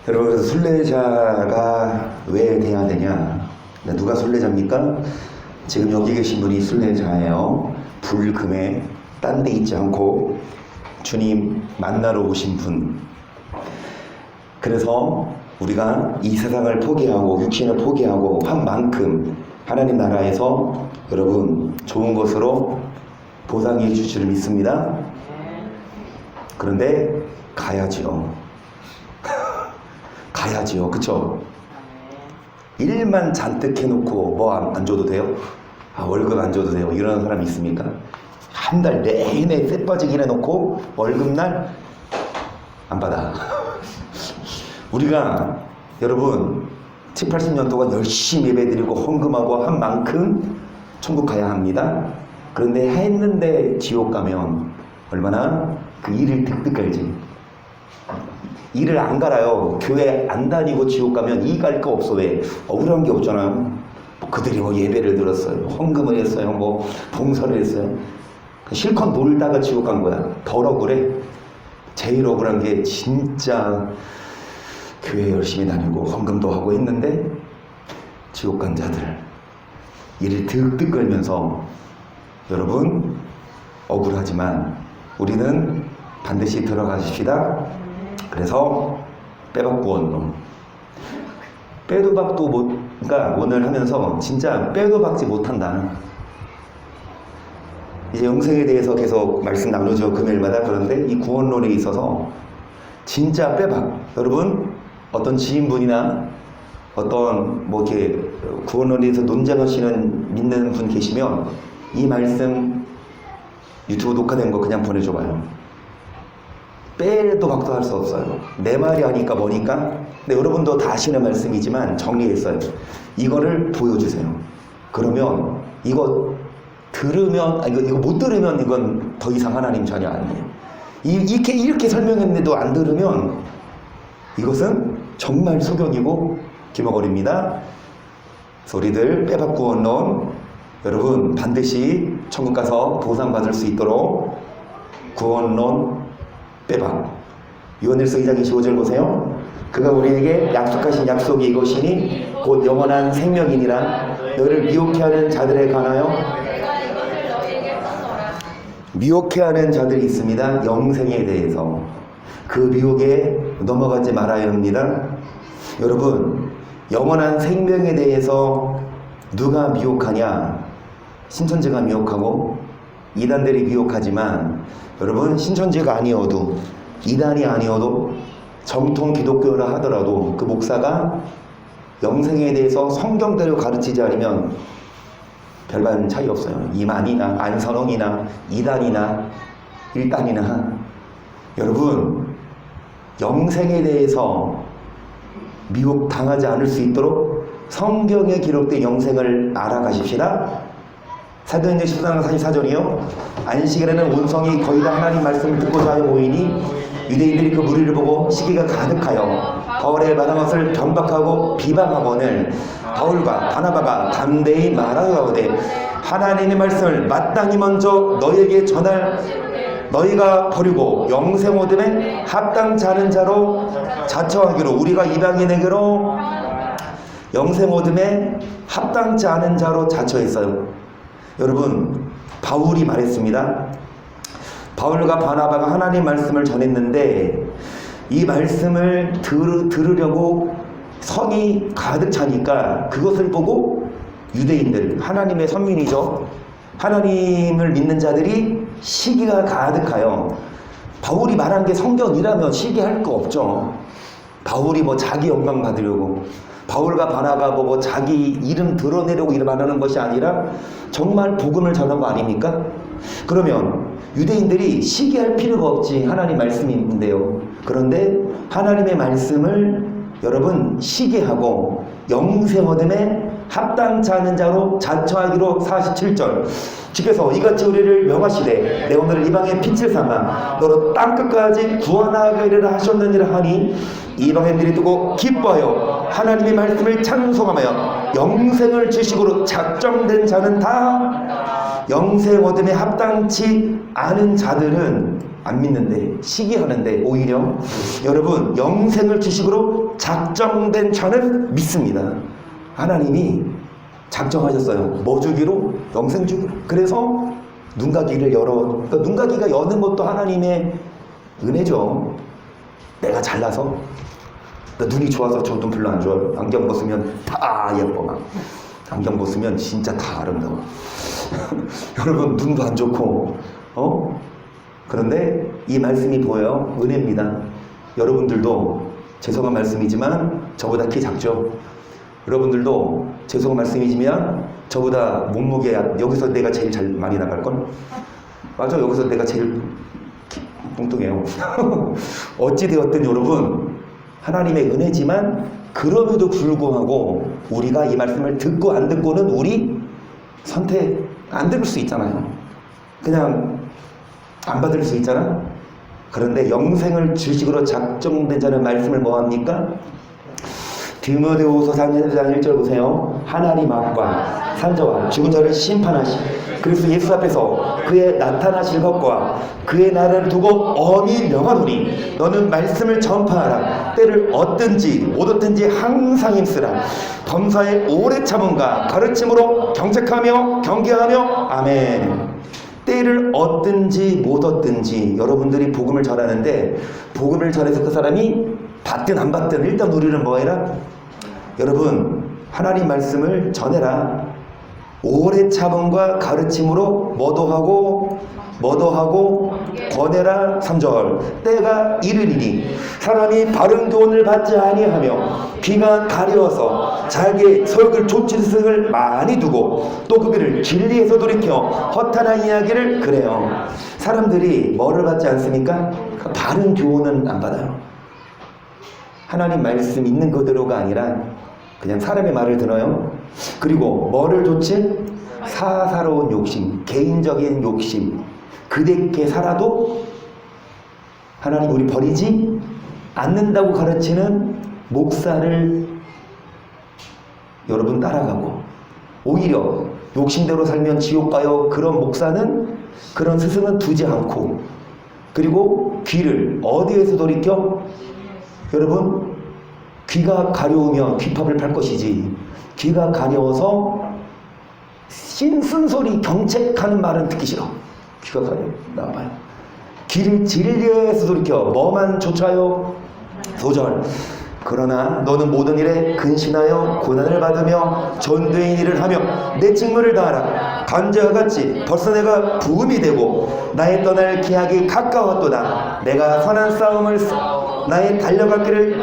여러분, 그래서 순례자가 왜 돼야 되냐? 누가 순례자입니까? 지금 여기 계신 분이 순례자예요. 불금에 딴 데 있지 않고 주님 만나러 오신 분. 그래서 우리가 이 세상을 포기하고 육신을 포기하고 한 만큼 하나님 나라에서 여러분 좋은 것으로 보상해 주실 줄 믿습니다. 그런데 가야지요. 가야지요. 그쵸? 일만 잔뜩 해놓고 뭐 안 줘도 돼요? 월급 안 줘도 돼요? 이런 사람 있습니까? 한 달 내내 쎄 빠지게 해놓고 월급날 안 받아. 우리가 여러분 7, 80년 동안 열심히 예배드리고 헌금하고 한 만큼 천국 가야 합니다. 그런데 했는데 지옥 가면 얼마나 그 일을 득득 갈지. 일을 안 갈아요. 교회 안 다니고 지옥 가면 이 갈 거 없어. 왜? 억울한 게 없잖아요. 뭐 그들이 뭐 예배를 들었어요. 헌금을 했어요. 뭐 봉사를 했어요. 실컷 놀다가 지옥 간 거야. 덜 억울해. 제일 억울한 게 진짜 교회 열심히 다니고 헌금도 하고 했는데 지옥 간 자들. 일을 득득 끌면서 여러분 억울하지만 우리는 반드시 들어가십시다. 그래서 빼박구원론. 빼도 박도 못, 그러니까 오늘 하면서 진짜 빼도 박지 못한다. 이제 영생에 대해서 계속 말씀 나누죠. 금요일마다. 그런데 이 구원론에 있어서 진짜 빼박. 여러분 어떤 지인분이나 어떤 뭐 이렇게 구원론에 대해서 논쟁하시는 믿는 분 계시면 이 말씀 유튜브 녹화된 거 그냥 보내줘봐요. 빼도 박도 할 수 없어요. 내 말이 하니까 뭐니까. 근데 여러분도 다 아시는 말씀이지만 정리했어요. 이거를 보여주세요. 그러면 이거 들으면 이거 못 들으면 이건 더 이상 하나님 자녀 아니에요. 이렇게 설명했는데도 안 들으면 이것은 정말 소경이고 기머거리입니다. 소리들 빼박구원론. 여러분 반드시 천국 가서 보상받을 수 있도록 구원론 빼박. 요한일서 2장 25절 보세요. 그가 우리에게 약속하신 약속이 이것이니 곧 영원한 생명이니라. 너를 미혹해하는 자들에 관하여 미혹해하는 자들이 있습니다. 영생에 대해서. 그 미혹에 넘어가지 말아야 합니다. 여러분 영원한 생명에 대해서 누가 미혹하냐? 신천지가 미혹하고 이단들이 미혹하지만 여러분 신천지가 아니어도 이단이 아니어도 정통 기독교라 하더라도 그 목사가 영생에 대해서 성경대로 가르치지 않으면 별반 차이 없어요. 이만이나 안선홍이나 이단이나 일단이나. 여러분 영생에 대해서 미혹당하지 않을 수 있도록 성경에 기록된 영생을 알아가십시다. 사도행전 14장 44절이요. 안식일에는 온 성이 거의 다 하나님 말씀을 듣고자 하여 모이니 유대인들이 그 무리를 보고 시기가 가득하여 바울의 말한 것을 변박하고 비방하거늘 바울과 바나바가 담대히 말하여오되 하나님의 말씀을 마땅히 먼저 너희에게 전할 너희가 버리고 영생 얻음에 합당치 않은 자로 자처하기로. 우리가 이방인에게로 영생 얻음에 합당치 않은 자로 자처했어요. 여러분 바울이 말했습니다. 바울과 바나바가 하나님 말씀을 전했는데 이 말씀을 들으려고 성이 가득 차니까 그것을 보고 유대인들, 하나님의 선민이죠. 하나님을 믿는 자들이 시기가 가득하여. 바울이 말한 게 성경이라면 시기할 거 없죠. 바울이 뭐 자기 영광 받으려고, 바울과 바나바 뭐 자기 이름 드러내려고 이름 안 하는 것이 아니라 정말 복음을 전한 거 아닙니까? 그러면 유대인들이 시기할 필요가 없지. 하나님 말씀인데요. 그런데 하나님의 말씀을 여러분 시기하고 영생 얻음에 합당치 않은 자로 자처하기로. 47절 주께서 이같이 우리를 명하시되 내 오늘 이방의 빛을 삼아 너로 땅끝까지 구원하게 이르라 하셨느니라 하니 이방인들이 두고 기뻐하여 하나님의 말씀을 찬송하며 영생을 주식으로 작정된 자는 다 영생 얻음에 합당치 않은 자들은 안 믿는데, 시기하는데 오히려 여러분 영생을 주식으로 작정된 자는 믿습니다. 하나님이 작정하셨어요. 뭐 주기로? 영생 주기로. 그래서 눈가기를 열어. 그러니까 눈가기가 여는 것도 하나님의 은혜죠. 내가 잘나서, 눈이 좋아서 저 눈 별로 안 좋아요. 안경 벗으면 다 예뻐 막. 안경 벗으면 진짜 다 아름다워. 여러분 눈도 안 좋고 그런데 이 말씀이 보여요. 은혜입니다. 여러분들도 죄송한 말씀이지만 저보다 키 작죠. 여러분들도 죄송한 말씀이지만 저보다 몸무게, 여기서 내가 제일 잘 많이 나갈걸? 맞아, 여기서 내가 제일 뚱뚱해요. 어찌되었든 여러분, 하나님의 은혜지만 그럼에도 불구하고 우리가 이 말씀을 듣고 안 듣고는 우리 선택 안 들을 수 있잖아요. 그냥 안 받을 수 있잖아. 그런데 영생을 주식으로 작정된 자는 말씀을 뭐합니까? 디모데후서 4장 1절 보세요. 하나님 앞과 산자와 죽은 자를 심판하시 그리스도 예수 앞에서 그의 나타나실 것과 그의 나라를 두고 엄히 명하노니 너는 말씀을 전파하라. 때를 얻든지 못 얻든지 항상 힘쓰라. 범사에 오래 참음과 가르침으로 경책하며 경계하며 아멘. 때를 얻든지 못 얻든지 여러분들이 복음을 전하는데 복음을 전해서 그 사람이 받든 안 받든 일단 우리는 뭐 해라? 여러분 하나님 말씀을 전해라. 오래 참음과 가르침으로 뭐도 하고 권해라. 3절 때가 이르리니 사람이 바른 교훈을 받지 아니하며 귀가 가려워서 자기의 설교를 조치스승을 많이 두고 또 그 길을 진리에서 돌이켜 허탄한 이야기를 그래요. 사람들이 뭐를 받지 않습니까? 바른 교훈은 안 받아요. 하나님 말씀 있는 그대로가 아니라 그냥 사람의 말을 들어요. 그리고 뭐를 좋지? 사사로운 욕심, 개인적인 욕심. 그대께 살아도 하나님 우리 버리지 않는다고 가르치는 목사를 여러분 따라가고 오히려 욕심대로 살면 지옥 가요. 그런 목사는, 그런 스승은 두지 않고 그리고 귀를 어디에서 돌이켜? 여러분 귀가 가려우면 귀팝을 팔 것이지 귀가 가려워서 쓴소리 경책하는 말은 듣기 싫어. 귀가 가려워. 나와봐요. 귀를 진리에서 돌이켜 뭐만 쫓아요? 소절. 그러나 너는 모든 일에 근신하여 고난을 받으며 전도의 일을 하며 내 직무를 다하라. 간자와 같이 벌써 내가 부음이 되고 나의 떠날 기약이 가까웠도다. 내가 선한 싸움을 나의 달려갈 길을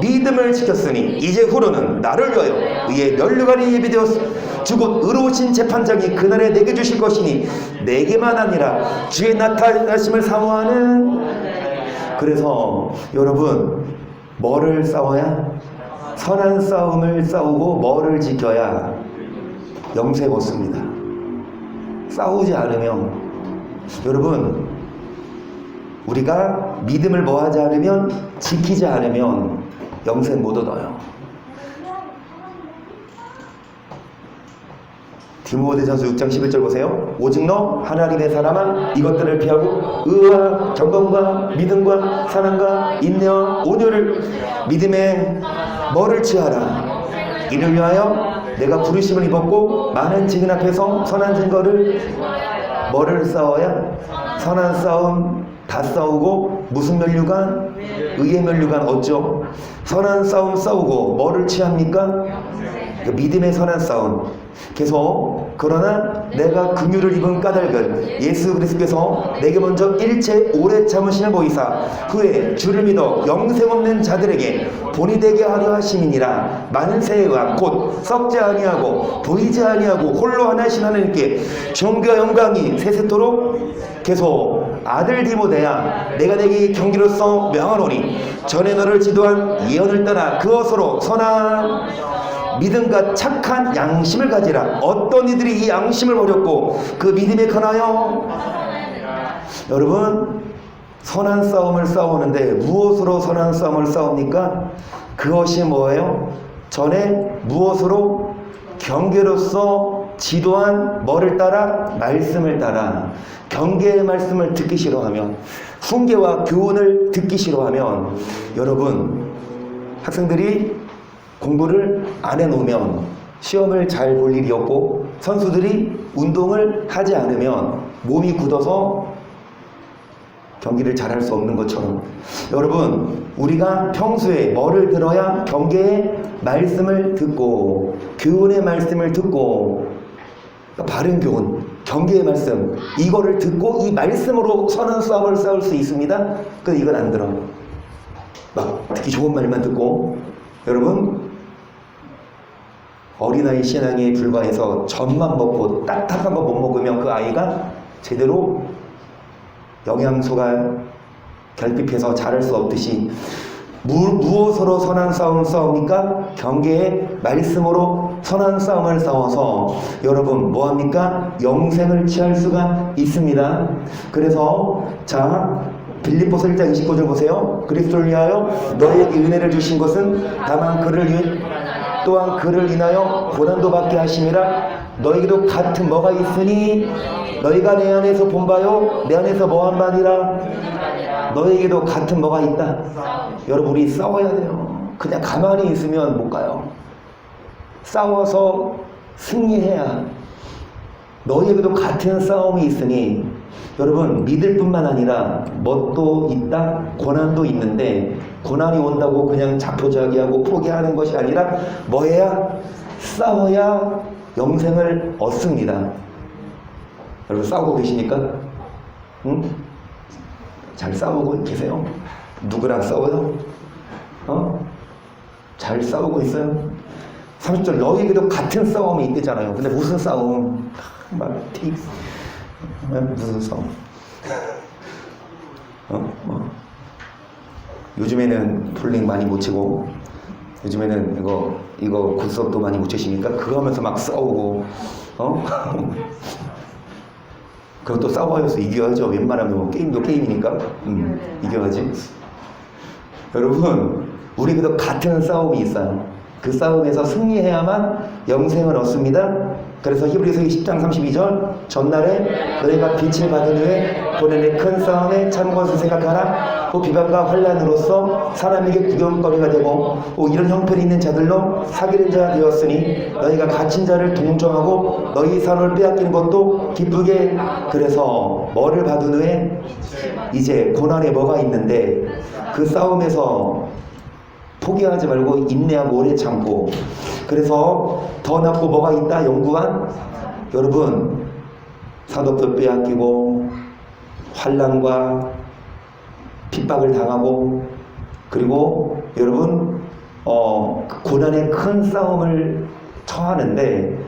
믿음을 지켰으니 이제 후로는 나를 위하여 의의 면류관이 예비되었으 주곧 의로우신 재판장이 그날에 내게 주실 것이니 내게만 아니라 주의 나타나심을 사모하는. 그래서 여러분 뭐를 싸워야? 선한 싸움을 싸우고 뭐를 지켜야? 영생 얻습니다. 싸우지 않으면 여러분 우리가 믿음을 뭐하지 않으면, 지키지 않으면 영생 못 얻어요. 디모데전서 6장 11절 보세요. 오직 너 하나님의 사람아 이것들을 피하고 의와 경건과 믿음과 사랑과 인내와 온유를 믿음에 뭐를 취하라. 이를 위하여 내가 부르심을 입었고 많은 증인 앞에서 선한 증거를 뭐를 싸워야? 선한 싸움 다 싸우고 무슨 면류관? 의의 면류관 얻죠. 선한 싸움 싸우고 뭐를 취합니까? 믿음의 선한 싸움. 계속 그러나 내가 긍휼을 입은 까닭은 예수 그리스도께서 내게 먼저 일체 오래 참으심을 보이사 후에 주를 믿어 영생 없는 자들에게 본이 되게 하려 하심이니라. 만세의 왕 곧 썩지 아니하고 보이지 아니하고 홀로 하나이신 하나님께 존귀와 영광이 세세토록. 계속 아들 디모데야 내가 내게 경기로서 명하노니 전에 너를 지도한 예언을 따라 그것으로 선한 믿음과 착한 양심을 가지라. 어떤 이들이 이 양심을 버렸고 그 믿음에 관하여 여러분 선한 싸움을 싸우는데 무엇으로 선한 싸움을 싸웁니까? 그것이 뭐예요? 전에 무엇으로? 경계로서 지도한 뭐를 따라? 말씀을 따라. 경계의 말씀을 듣기 싫어하면 훈계와 교훈을 듣기 싫어하면 여러분 학생들이 공부를 안 해놓으면 시험을 잘 볼 일이 없고 선수들이 운동을 하지 않으면 몸이 굳어서 경기를 잘할 수 없는 것처럼 여러분 우리가 평소에 뭐를 들어야 경계의 말씀을 듣고 교훈의 말씀을 듣고 바른 교훈, 경계의 말씀 이거를 듣고 이 말씀으로 선한 싸움을 싸울 수 있습니다. 근데 이건 안 들어. 막 듣기 좋은 말만 듣고 여러분 어린아이 신앙에 불과해서 젖만 먹고 딱딱한 거 못 먹으면 그 아이가 제대로 영양소가 결핍해서 자랄 수 없듯이 무엇으로 선한 싸움을 싸웁니까? 경계의 말씀으로 선한 싸움을 싸워서 여러분 뭐합니까? 영생을 취할 수가 있습니다. 그래서 자 빌립보서 1장 29절 보세요. 그리스도를 위하여 너희에게 은혜를 주신 것은 다만 또한 그를 인하여 고난도 받게 하심이라. 너희에게도 같은 뭐가 있으니 너희가 내 안에서 본바요 내 안에서 뭐한 바니라. 너희에게도 같은 뭐가 있다. 여러분 우리 싸워야 돼요. 그냥 가만히 있으면 못 가요. 싸워서 승리해야. 너희에게도 같은 싸움이 있으니 여러분 믿을 뿐만 아니라 뭣도 있다? 고난도 있는데 고난이 온다고 그냥 자포자기하고 포기하는 것이 아니라 뭐 해야? 싸워야 영생을 얻습니다. 여러분 싸우고 계십니까? 응? 잘 싸우고 계세요? 누구랑 싸워요? 잘 싸우고 있어요? 30절 너희에게도 같은 싸움이 있대잖아요. 근데 무슨 싸움? 무슨 싸움? 요즘에는 폴링 많이 못 치고 요즘에는 이거 굿섭도 많이 못 치시니까 그거 하면서 막 싸우고 그것도 싸워야지 이겨야죠. 웬만하면 게임도 게임이니까 이겨야지. 여러분 우리에게도 같은 싸움이 있어요. 그 싸움에서 승리해야만 영생을 얻습니다. 그래서 히브리서 10장 32절 전날에 너희가 빛을 받은 후에 본연의 큰 싸움에 참은 것을 생각하라. 비방과 환난으로서 사람에게 구경거리가 되고 이런 형편이 있는 자들로 사기는 자가 되었으니 너희가 갇힌 자를 동정하고 너희 산을 빼앗기는 것도 기쁘게. 그래서 뭐를 받은 후에 이제 고난에 뭐가 있는데 그 싸움에서 포기하지 말고 인내하고 오래 참고. 그래서 더 낫고 뭐가 있다? 영구한. 여러분 산업도 빼앗기고 환난과 핍박을 당하고 그리고 여러분 고난의 큰 싸움을 처하는데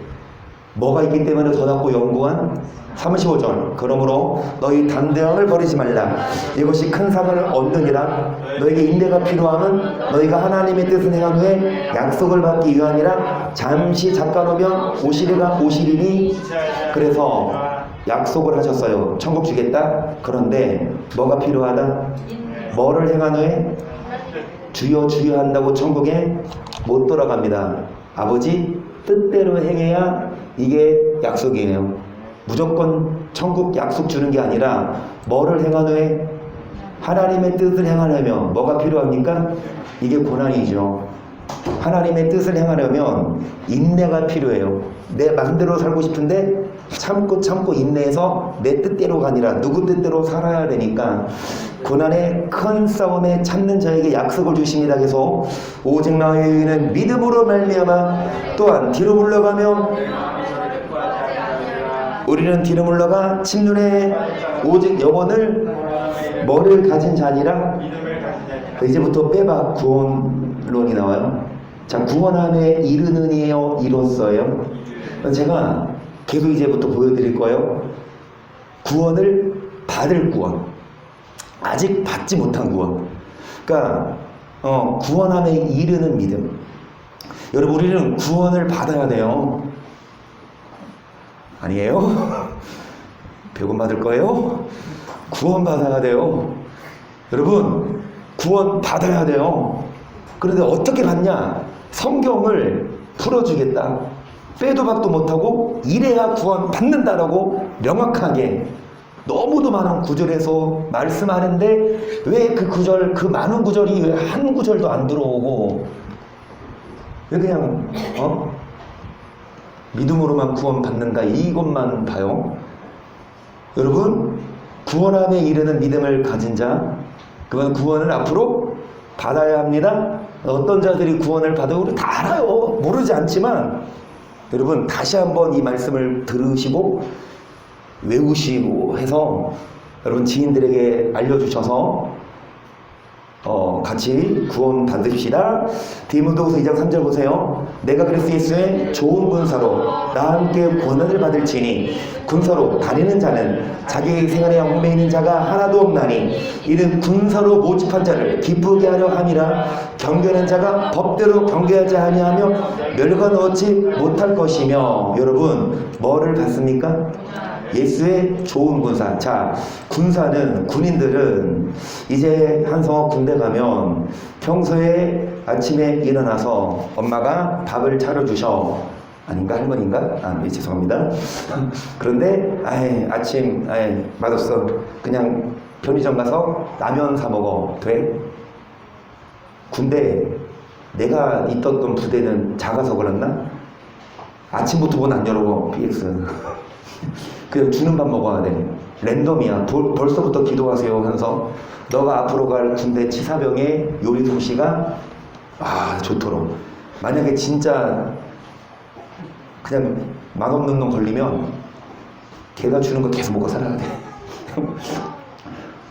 뭐가 있기 때문에 더 낫고 영구한. 35절 그러므로 너희 담대함을 버리지 말라. 이것이 큰 상을 얻느니라. 너에게 인내가 필요함은 너희가 하나님의 뜻을 행한 후에 약속을 받기 위함이라. 잠시 잠깐 오면 오시리가 오시리니. 그래서 약속을 하셨어요. 천국 주겠다. 그런데 뭐가 필요하다? 뭐를 행한 후에? 주여 주여 한다고 천국에 못 돌아갑니다. 아버지 뜻대로 행해야 이게 약속이에요. 무조건 천국 약속 주는 게 아니라 뭐를 행한 후에? 하나님의 뜻을 행하려면 뭐가 필요합니까? 이게 고난이죠. 하나님의 뜻을 행하려면 인내가 필요해요. 내 마음대로 살고 싶은데 참고 인내해서 내 뜻대로가 아니라 누구 뜻대로 살아야 되니까 고난의 큰 싸움에 참는 자에게 약속을 주십니다. 계속 오직 나의 의는 믿음으로 말미암아 또한 뒤로 물러가며 우리는 뒤로 물러가 침눈에 오직 영혼을 뭐를 가진 자니라. 이제부터 빼박 구원론이 나와요. 자, 구원함에 이르느니요 이로써요. 제가 계속 이제부터 보여드릴 거예요. 구원을 받을 구원, 아직 받지 못한 구원. 그러니까 구원함에 이르는 믿음. 여러분 우리는 구원을 받아야 돼요. 아니에요? 배군 받을 거예요? 구원 받아야 돼요. 여러분 구원 받아야 돼요. 그런데 어떻게 받냐? 성경을 풀어주겠다. 빼도 박도 못하고 이래야 구원 받는다라고 명확하게 너무도 많은 구절에서 말씀하는데 왜 그 구절, 그 많은 구절이 왜 한 구절도 안 들어오고 왜 그냥 믿음으로만 구원받는가 이것만 봐요. 여러분, 구원함에 이르는 믿음을 가진 자, 그건 구원을 앞으로 받아야 합니다. 어떤 자들이 구원을 받아요? 우리 다 알아요. 모르지 않지만 여러분 다시 한번 이 말씀을 들으시고 외우시고 해서 여러분 지인들에게 알려주셔서 같이 구원 받으십시다. 디모데후서 2장 3절 보세요. 내가 그리스도 예수의 좋은 군사로 나와 함께 고난을 받을지니 군사로 다니는 자는 자기 생활에 얽매이는 자가 하나도 없나니 이는 군사로 모집한 자를 기쁘게 하려 함이라. 경계하는 자가 법대로 경계하지 아니하며 멸관 얻지 못할 것이며. 여러분 뭐를 받습니까? 예수의 좋은 군사. 자, 군사는, 군인들은 이제 한성호 군대 가면 평소에 아침에 일어나서 엄마가 밥을 차려주셔. 아닌가? 할머니인가? 네, 죄송합니다. 그런데 아침 맛없어. 그냥 편의점 가서 라면 사 먹어. 돼? 군대 내가 있던 부대는 작아서 그랬나? 아침부터 문 안 열어. PX. 그냥 주는 밥 먹어야 돼. 랜덤이야. 벌써부터 기도하세요 하면서 너가 앞으로 갈 군대 치사병의 요리 솜씨가 좋도록. 만약에 진짜 그냥 맛없는 놈 걸리면 걔가 주는 거 계속 먹고 살아야 돼.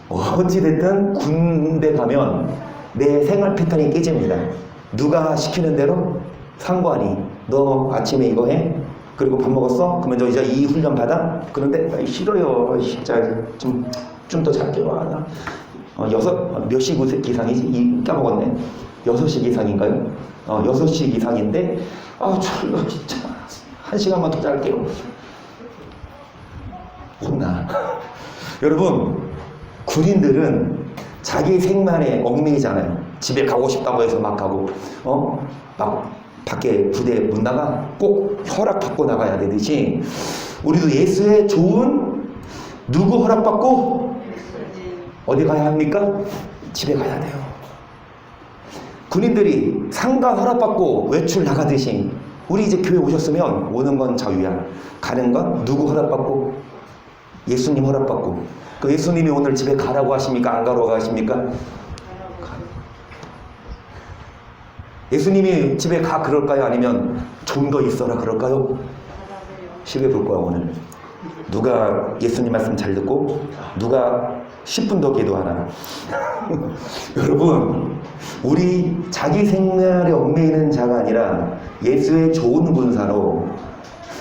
어찌됐든 군대 가면 내 생활 패턴이 깨집니다. 누가 시키는 대로 상관이 너 아침에 이거 해? 그리고 밥 먹었어? 그러면 저 이제 이 훈련 받아? 그런데 싫어요. 진짜 좀 더 잘게 와. 몇 시 기상이지? 까먹었네. 6시 기상인가요? 6시 기상인데 졸려 진짜. 1시간만 더 잘게요. 혼나. 여러분, 군인들은 자기 생만에 얽매이잖아요. 집에 가고 싶다고 해서 막 가고 막 밖에 부대 문 나가 꼭 허락받고 나가야 되듯이 우리도 예수의 좋은 누구 허락받고 어디 가야 합니까? 집에 가야 돼요. 군인들이 상관 허락받고 외출 나가듯이 우리 이제 교회 오셨으면 오는 건 자유야. 가는 건 누구 허락받고? 예수님 허락받고. 그 예수님이 오늘 집에 가라고 하십니까? 안 가라고 하십니까? 예수님이 집에 가 그럴까요? 아니면 좀 더 있어라 그럴까요? 시계 볼 거야 오늘. 누가 예수님 말씀 잘 듣고 누가 10분 더 기도하나. 여러분, 우리 자기 생활에 얽매이는 자가 아니라 예수의 좋은 군사로,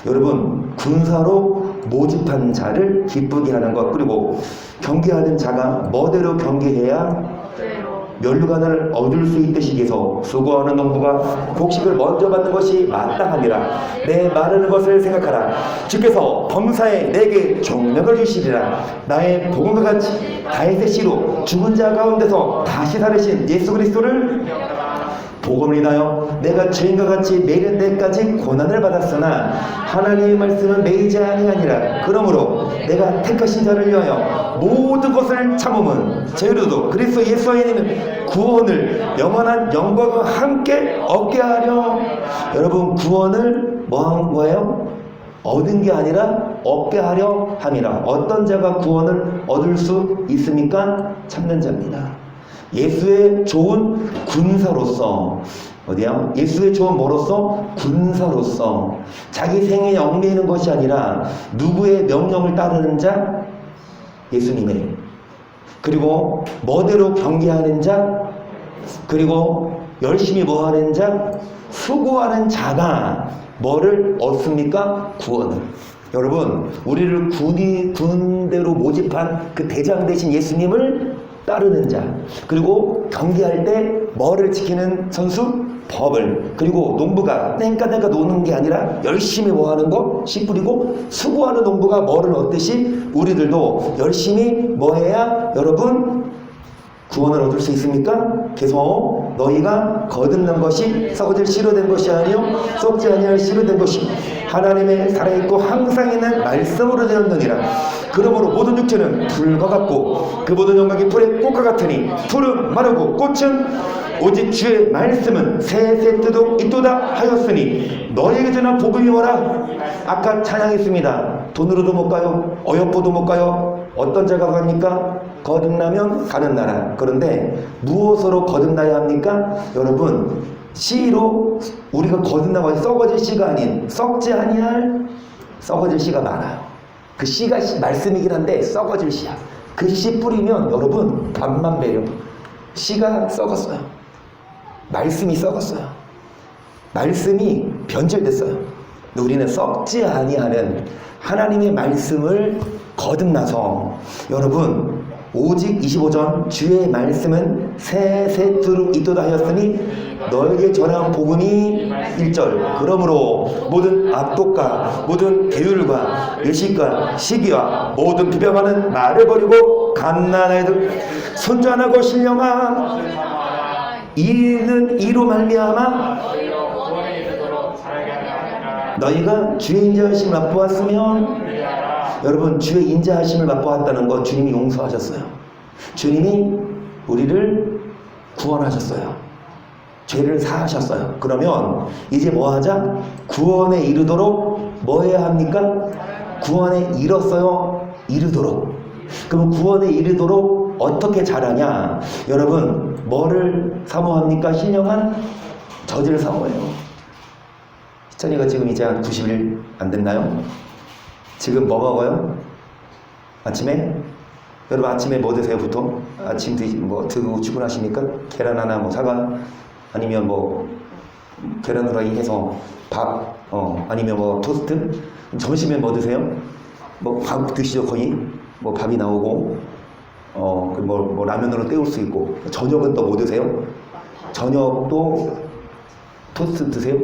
여러분 군사로 모집한 자를 기쁘게 하는 것. 그리고 경계하는 자가 뭐대로 경계해야 면류관을 얻을 수 있듯이 해서 수고하는 농부가 곡식을 먼저 받는 것이 마땅하니라. 내 마르는 것을 생각하라. 주께서 범사에 내게 종력을 주시리라. 나의 복음과 같이 다윗의 씨로 죽은 자 가운데서 다시 살으신 예수 그리스도를 복음을 인하여 내가 죄인과 같이 매이는 데까지 고난을 받았으나 하나님의 말씀은 매이지 아니하니라. 그러므로 내가 택하신 자를 위하여 모든 것을 참음은 저희로도 그리스도 예수 안에 있는 구원을 영원한 영광과 함께 얻게 하려. 여러분, 구원을 뭐 한 거예요? 얻은 게 아니라 얻게 하려 함이라. 어떤 자가 구원을 얻을 수 있습니까? 참는 자입니다. 예수의 좋은 군사로서, 어디야? 예수의 좋은 뭐로서? 군사로서 자기 생에 얽매이는 것이 아니라 누구의 명령을 따르는 자? 예수님의. 그리고 뭐대로 경계하는 자? 그리고 열심히 뭐하는 자? 수고하는 자가 뭐를 얻습니까? 구원을. 여러분, 우리를 군대로 모집한 그 대장 되신 예수님을 따르는 자, 그리고 경기할 때 뭐를 지키는 선수? 법을. 그리고 농부가 땡까 노는 게 아니라 열심히 뭐하는 거? 씨 뿌리고 수고하는 농부가 뭐를 얻듯이 우리들도 열심히 뭐해야 여러분 구원을 얻을 수 있습니까? 계속 너희가 거듭난 것이 썩어질 씨로 된 것이 아니요 썩지 아니할 씨로 된 것이 하나님의 살아있고 항상 있는 말씀으로 되었느니라. 그러므로 모든 육체는 불과 같고 그 모든 영광이 불의 꽃과 같으니 풀은 마르고 꽃은 오직 주의 말씀은 새새 뜨도 있도다 하였으니 너희에게 전한 복음이 뭐라? 아까 찬양했습니다. 돈으로도 못 가요. 어여쁘도 못 가요. 어떤 자가 갑니까? 거듭나면 가는 나라. 그런데 무엇으로 거듭나야 합니까? 여러분, 씨로 우리가 거듭나고 썩어질 씨가 아닌 썩지 아니할 썩어질 씨가 많아요. 그 씨가 말씀이긴 한데 썩어질 씨야. 그 씨 뿌리면 여러분 밥만 배려. 씨가 썩었어요. 말씀이 썩었어요. 말씀이 변질됐어요. 근데 우리는 썩지 아니하는 하나님의 말씀을 거듭나서 여러분 오직 25전 주의 말씀은 새새 뜨도 있도다 하였으니 너에게 전한 복음이 1절 그러므로 모든 악독과 모든 계율과 의식과 시기와 모든 비방하는 말을 버리고 갓난아이들 순전하고 신령한 이는 이로 말미암아 너희가 주의 인자하심을 맛보았으면 여러분 주의 인자하심을 맛보았다는 건 주님이 용서하셨어요. 주님이 우리를 구원하셨어요. 죄를 사하셨어요. 그러면 이제 뭐 하자? 구원에 이르도록 뭐 해야 합니까? 구원에 이뤘어요. 이르도록. 그럼 구원에 이르도록 어떻게 자라냐? 여러분 뭐를 사모합니까? 신령한 저지를 사모해요. 희찬이가 지금 이제 한 90일 안 됐나요? 지금 뭐 먹어요? 아침에? 여러분 아침에 뭐 드세요 보통? 아침 뭐 드고 출근하십니까? 계란 하나 뭐 사과 아니면 뭐 계란 후라이 해서 밥 아니면 뭐 토스트? 점심에 뭐 드세요? 뭐 밥 드시죠 거의? 뭐 밥이 나오고 뭐 라면으로 때울 수 있고 저녁은 또 뭐 드세요? 저녁도 토스트 드세요?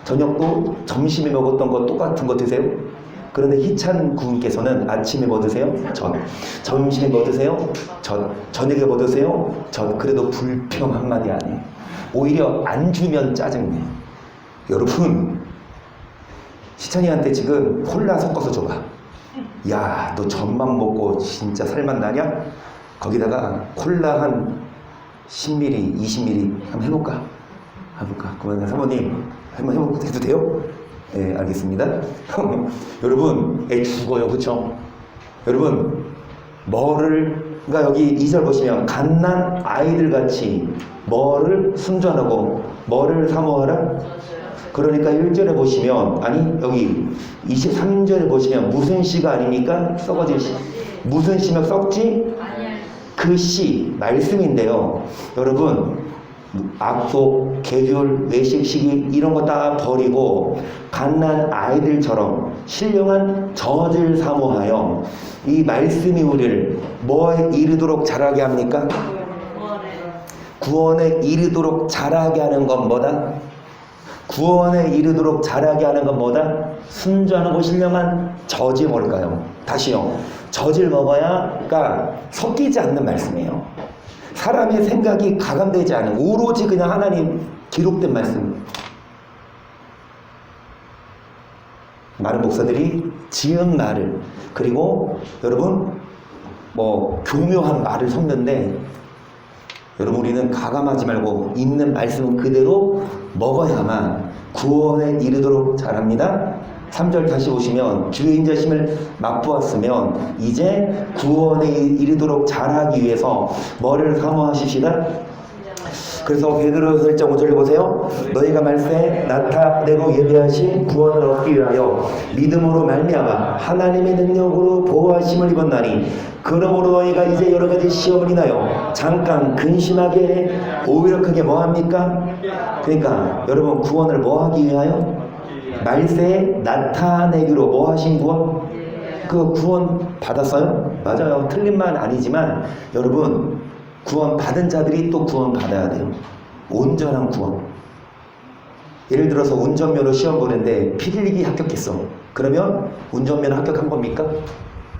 저녁도 점심에 먹었던 거 똑같은 거 드세요? 그런데 희찬 군께서는 아침에 뭐 드세요? 전. 점심에 뭐 드세요? 전. 저녁에 뭐 드세요? 전. 그래도 불평 한마디 안 해. 오히려 안 주면 짜증내. 여러분 희찬이한테 지금 콜라 섞어서 줘봐. 야, 너 전만 먹고 진짜 살만 나냐? 거기다가 콜라 한 10ml, 20ml 한번 해볼까? 그러면 사모님 한번 해도 돼요? 네, 알겠습니다. 여러분, 애 죽어요, 그쵸? 여러분, 그러니까 여기 2절 보시면, 갓난 아이들 같이 뭐를 순전하고, 뭐를 사모하라? 그러니까 1절에 보시면, 아니, 여기 23절에 보시면, 무슨 씨가 아닙니까? 썩어질 씨. 무슨 씨면 썩지? 그 씨, 말씀인데요. 여러분, 악독, 계율, 외식, 시기 이런 거 다 버리고 갓난 아이들처럼 신령한 젖을 사모하여 이 말씀이 우리를 뭐에 이르도록 자라게 합니까? 구원에 이르도록 자라게 하는 건 뭐다? 구원에 이르도록 자라게 하는 건 뭐다? 순전하고 신령한 젖이 뭘까요? 다시요. 젖을 먹어야가 섞이지 않는 말씀이에요. 사람의 생각이 가감되지 않은 오로지 그냥 하나님 기록된 말씀. 많은 목사들이 지은 말을 그리고 여러분 뭐 교묘한 말을 섞는데 여러분 우리는 가감하지 말고 있는 말씀은 그대로 먹어야만 구원에 이르도록 자랍니다. 3절 다시 보시면 주의 인자심을 맛보았으면 이제 구원에 이르도록 자라기 위해서 뭐를 사모하십시다? 그래서 베드로서 1장 5절 보세요. 너희가 말세에 나타내고 예배하신 구원을 얻기 위하여 믿음으로 말미암아 하나님의 능력으로 보호하심을 입었나니 그러므로 너희가 이제 여러 가지 시험을 인하여 잠깐 근심하게 오히려 크게 뭐합니까? 그러니까 여러분 구원을 뭐하기 위하여? 말세에 나타내기로 뭐 하신 구원? 그 구원 받았어요? 맞아요. 틀린 말 아니지만 여러분 구원 받은 자들이 또 구원 받아야 돼요. 온전한 구원. 예를 들어서 운전면허 시험 보는데 필기 합격했어. 그러면 운전면허 합격한 겁니까?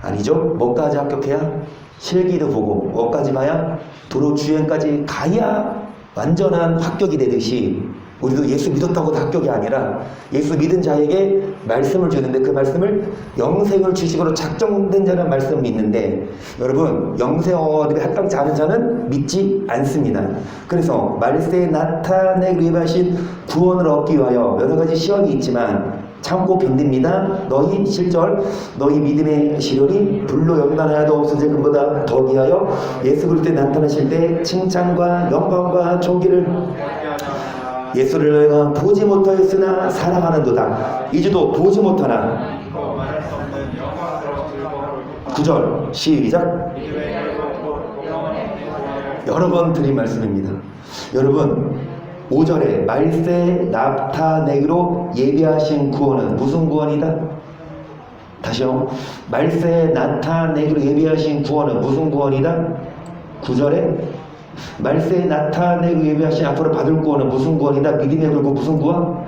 아니죠. 뭐까지 합격해야? 실기도 보고 뭐까지 봐야? 도로 주행까지 가야 완전한 합격이 되듯이 우리도 예수 믿었다고 다 합격이 아니라 예수 믿은 자에게 말씀을 주는데 그 말씀을 영생을 주식으로 작정된 자는 말씀이 있는데 여러분 영생 얻음에 합당치 않은 자는 믿지 않습니다. 그래서 말세에 나타내기 위해 하신 구원을 얻기 위하여 여러 가지 시험이 있지만 참고 견딥니다. 너희 7절 너희 믿음의 시련이 불로 연단하여도 없어질 것보다 더기하여 예수 그리스도에 나타나실 때 칭찬과 영광과 존귀를 예수를 내가 보지 못하였으나 사랑하는도다. 이제도 보지 못하나 9절 시작. 여러 번 드린 말씀입니다. 여러분 5절에 말세 나타내기로 예비하신 구원은 무슨 구원이다? 다시요. 말세 나타내기로 예비하신 구원은 무슨 구원이다? 9절에 말세에 나타내고 예비하신 앞으로 받을 구원은 무슨 구원이다? 믿음의 결국 무슨 구원?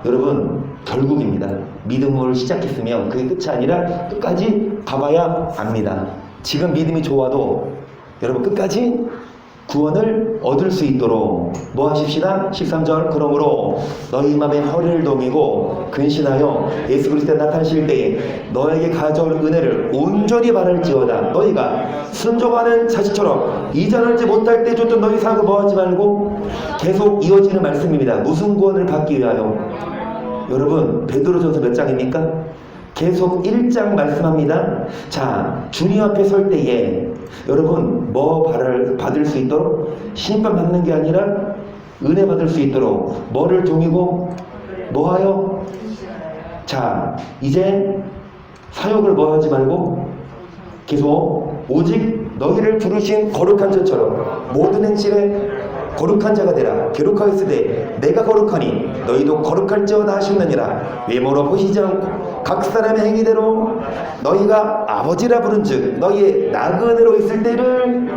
여러분 결국입니다. 믿음을 시작했으면 그게 끝이 아니라 끝까지 가봐야 압니다. 지금 믿음이 좋아도 여러분 끝까지 구원을 얻을 수 있도록 뭐 하십시다? 13절 그러므로 너희 맘에 허리를 동이고 근신하여 예수 그리스도에 나타나실 때에 너에게 가져올 은혜를 온전히 바랄지어다. 너희가 순종하는 자식처럼 이전하지 못할 때 줬던 너희 사고 뭐 하지 말고 계속 이어지는 말씀입니다. 무슨 구원을 받기 위하여? 여러분 베드로전서 몇 장입니까? 계속 1장 말씀합니다. 자, 주님 앞에 설 때에 여러분 뭐 받을 수 있도록 심판 받는 게 아니라 은혜 받을 수 있도록 뭐를 동이고 뭐하여? 자, 이제 사역을 뭐 하지 말고 계속 오직 너희를 부르신 거룩한 자처럼 모든 행실에 거룩한 자가 되라. 기록하였으되 내가 거룩하니 너희도 거룩할지어다 하셨느니라. 외모로 보시지 않고 각 사람의 행위대로 너희가 아버지라 부른즉 너희의 나그네로 있을 때를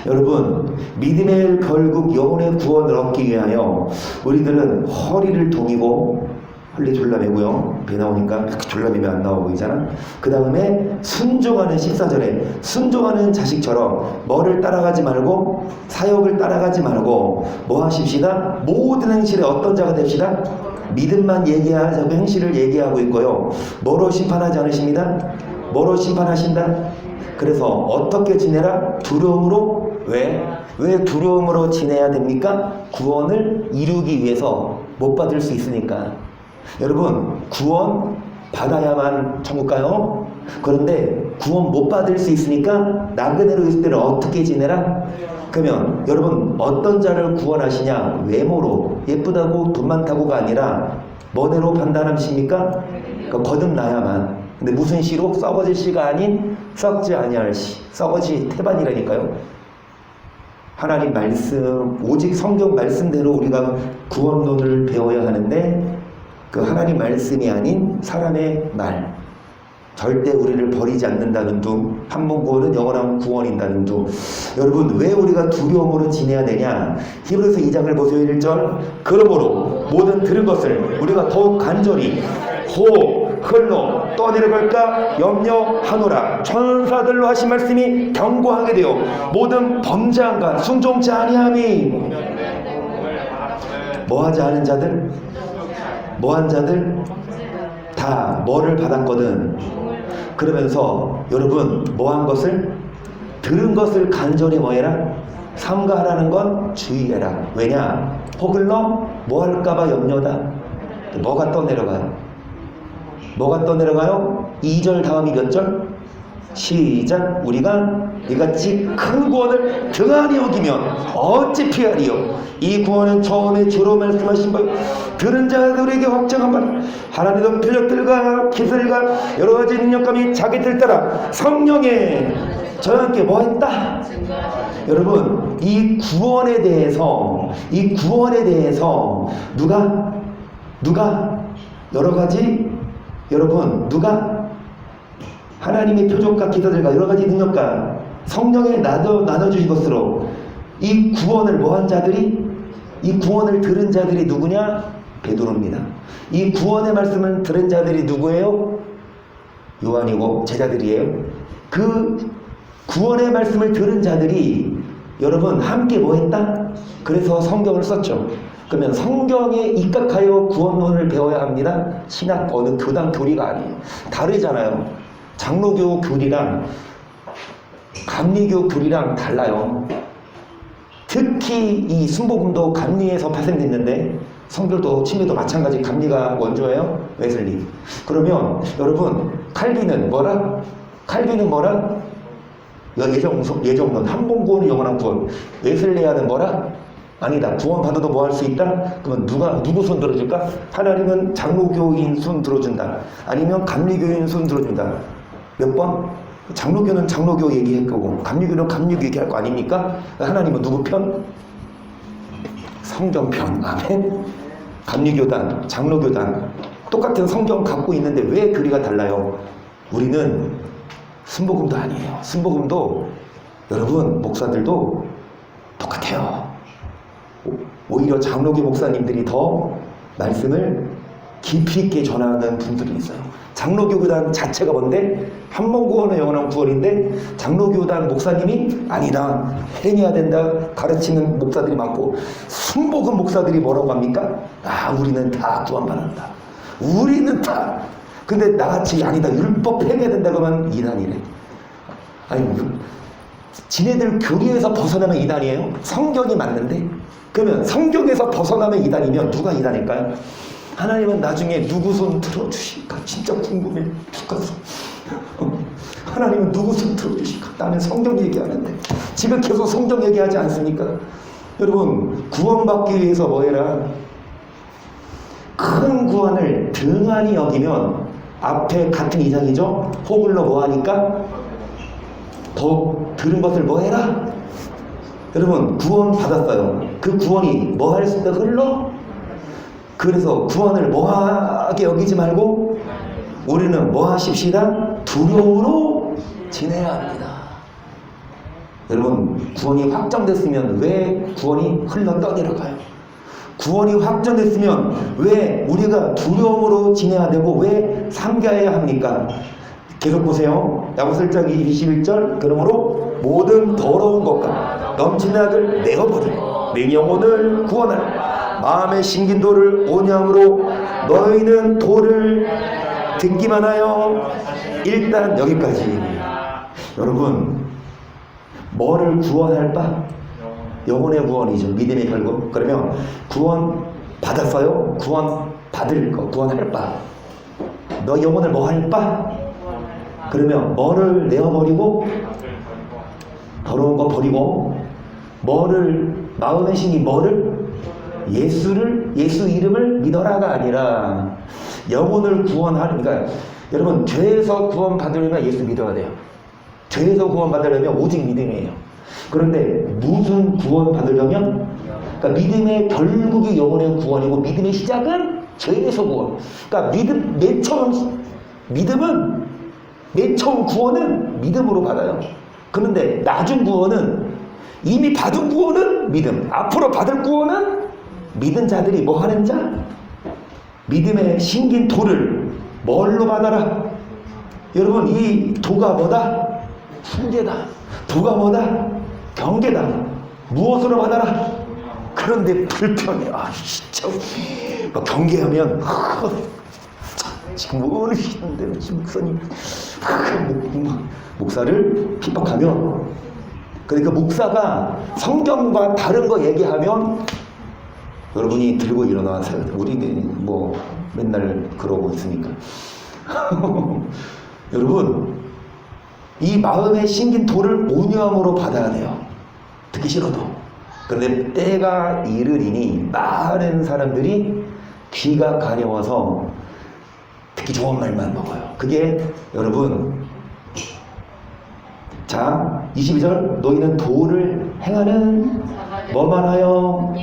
여러분 믿음의 결국 영혼의 구원을 얻기 위하여 우리들은 허리를 동이고 헐리 졸라매고요. 배 나오니까 졸라매면 안 나와 보이잖아. 그 다음에 순종하는 14절에 순종하는 자식처럼 뭐를 따라가지 말고 사역을 따라가지 말고 뭐 하십시다? 모든 행실에 어떤 자가 됩시다? 믿음만 얘기하자고 행실을 얘기하고 있고요. 뭐로 심판하지 않으십니다? 뭐로 심판하신다? 그래서 어떻게 지내라? 두려움으로. 왜 두려움으로 지내야 됩니까? 구원을 이루기 위해서 못 받을 수 있으니까. 여러분 구원 받아야만 천국 가요? 그런데 구원 못 받을 수 있으니까 나그네로 있을 때는 어떻게 지내라? 그러면 여러분 어떤 자를 구원하시냐? 외모로 예쁘다고 돈 많다고가 아니라 뭐대로 판단하십니까? 그러니까 거듭나야만. 근데 무슨 시로? 썩어질 시가 아닌 썩지 아니할 시. 썩어지 태반이라니까요. 하나님 말씀 오직 성경 말씀대로 우리가 구원론을 배워야 하는데 그 하나님 말씀이 아닌 사람의 말, 절대 우리를 버리지 않는다는 둥, 한 번 구원은 영원한 구원인다는 둥. 여러분 왜 우리가 두려움으로 지내야 되냐? 히브리서 2장을 보세요. 1절 그러므로 모든 들은 것을 우리가 더욱 간절히 호흡 흘러 떠내려갈까 염려하노라. 천사들로 하신 말씀이 경고하게 되어 모든 범죄함과 순종치 아니함이 뭐하지 않은 자들? 뭐한 자들? 다 뭐를 받았거든. 그러면서 여러분 뭐한 것을? 들은 것을 간절히 뭐해라? 삼가하라는 건 주의해라. 왜냐? 혹을러 뭐 할까봐 염려다. 뭐가 떠내려가요? 뭐가 떠내려가요? 2절 다음이 몇 절? 시작. 우리가 이같이 큰 구원을 등한히 여기면 어찌 피하리요? 이 구원은 처음에 주로 말씀하신 바 들은 자들에게 확정한 바 하나님의 표적들과 기술과 여러 가지 능력감이 자기들 따라 성령에 저와 함께 뭐 했다? 여러분 이 구원에 대해서 누가 여러 가지 여러분 누가 하나님의 표적과 기사들과 여러 가지 능력과 성령에 나눠주신 것으로 이 구원을 뭐한 자들이 이 구원을 들은 자들이 누구냐? 베드로입니다. 이 구원의 말씀을 들은 자들이 누구예요? 요한이고 제자들이에요. 그 구원의 말씀을 들은 자들이 여러분 함께 뭐 했다? 그래서 성경을 썼죠. 그러면 성경에 입각하여 구원론을 배워야 합니다. 신학 어느 교단 교리가 아니에요. 다르잖아요. 장로교 교리랑 감리교 교리랑 달라요. 특히 이 순복음도 감리에서 파생됐는데 성결도 침례도 마찬가지. 감리가 원조예요. 웨슬리. 그러면 여러분 칼빈은 뭐라? 칼빈은 뭐라? 예정론 한봉구원은 영원한 구원. 웨슬리아는 뭐라? 아니다. 구원 받아도 뭐 할 수 있다? 그러면 누구 손 들어줄까? 하나님은 장로교인 손 들어준다. 아니면 감리교인 손 들어준다. 몇 번? 장로교는 장로교 얘기할 거고 감리교는 감리교 얘기할 거 아닙니까? 하나님은 누구 편? 성경 편. 아멘. 감리교단, 장로교단 똑같은 성경 갖고 있는데 왜 교리가 달라요? 우리는 순복음도 아니에요. 순복음도 여러분 목사들도 똑같아요. 오히려 장로교 목사님들이 더 말씀을 깊이 있게 전하는 분들이 있어요. 장로교단 자체가 뭔데? 한번구원은 영원한 구원인데 장로교단 목사님이 아니다, 행해야 된다 가르치는 목사들이 많고, 순복음 목사들이 뭐라고 합니까? 아, 우리는 다 구원받았다. 우리는 다. 근데 나같이 아니다, 율법 행해야 된다 그러면 이단이래. 아니, 지네들 교리에서 벗어나면 이단이에요? 성경이 맞는데? 그러면 성경에서 벗어나면 이단이면 누가 이단일까요? 하나님은 나중에 누구 손 들어주실까? 진짜 궁금해 죽겠어. 하나님은 누구 손 들어주실까? 나는 성경 얘기하는데 지금 계속 성경 얘기하지 않습니까? 여러분, 구원받기 위해서 뭐 해라? 큰 구원을 등한히 여기면 앞에 같은 이상이죠? 호글러 뭐 하니까? 더 들은 것을 뭐 해라? 여러분, 구원 받았어요. 그 구원이 뭐 할 수 있다? 흘러? 그래서 구원을 뭐하게 여기지 말고 우리는 뭐 하십시다? 두려움으로 지내야 합니다. 여러분, 구원이 확정됐으면 왜 구원이 흘러 떠내려가요? 구원이 확정됐으면 왜 우리가 두려움으로 지내야 되고 왜 삼가해야 합니까? 계속 보세요. 야고보서 1장 21절. 그러므로 모든 더러운 것과 넘치는 악을 내어버리고 내 영혼을 구원하라. 마음에 심긴 돌을 온유함으로 너희는 돌을 듣기만 하여. 일단 여기까지. 여러분, 뭐를 구원할 바? 영혼의 구원이죠. 믿음의 결국. 그러면 구원 받았어요? 구원 받을 거, 구원할 바. 너 영혼을 뭐 할 바? 그러면 뭐를 내어버리고 더러운 거 버리고 뭐를, 마음의 신이 뭐를? 예수를, 예수 이름을 믿어라가 아니라 영혼을 구원하는. 그러니까 여러분, 죄에서 구원 받으려면 예수 믿어야 돼요. 죄에서 구원 받으려면 오직 믿음이에요. 그런데 무슨 구원 받으려면, 그러니까 믿음의 결국이 영혼의 구원이고 믿음의 시작은 죄에서 구원. 그러니까 맨 처음 구원은 믿음으로 받아요. 그런데 낮은 구원은, 이미 받은 구원은 믿음, 앞으로 받을 구원은 믿은 자들이 뭐 하는 자? 믿음에 심긴 도를 뭘로 받아라? 여러분, 이 도가 뭐다? 훈계다. 도가 뭐다? 경계다. 무엇으로 받아라? 그런데 불편해. 아, 진짜 경계하면 지금 모르시는데 지금 목사님 목사를 핍박하면, 그러니까 목사가 성경과 다른 거 얘기하면 여러분이 들고 일어나세요. 우리는 뭐 맨날 그러고 있으니까. 여러분, 이 마음에 심긴 돌을 온유함으로 받아야 돼요. 듣기 싫어도. 그런데 때가 이르리니 많은 사람들이 귀가 가려워서 듣기 좋은 말만 먹어요. 그게 여러분, 자 22절. 너희는 도를 행하는 뭐만 하여?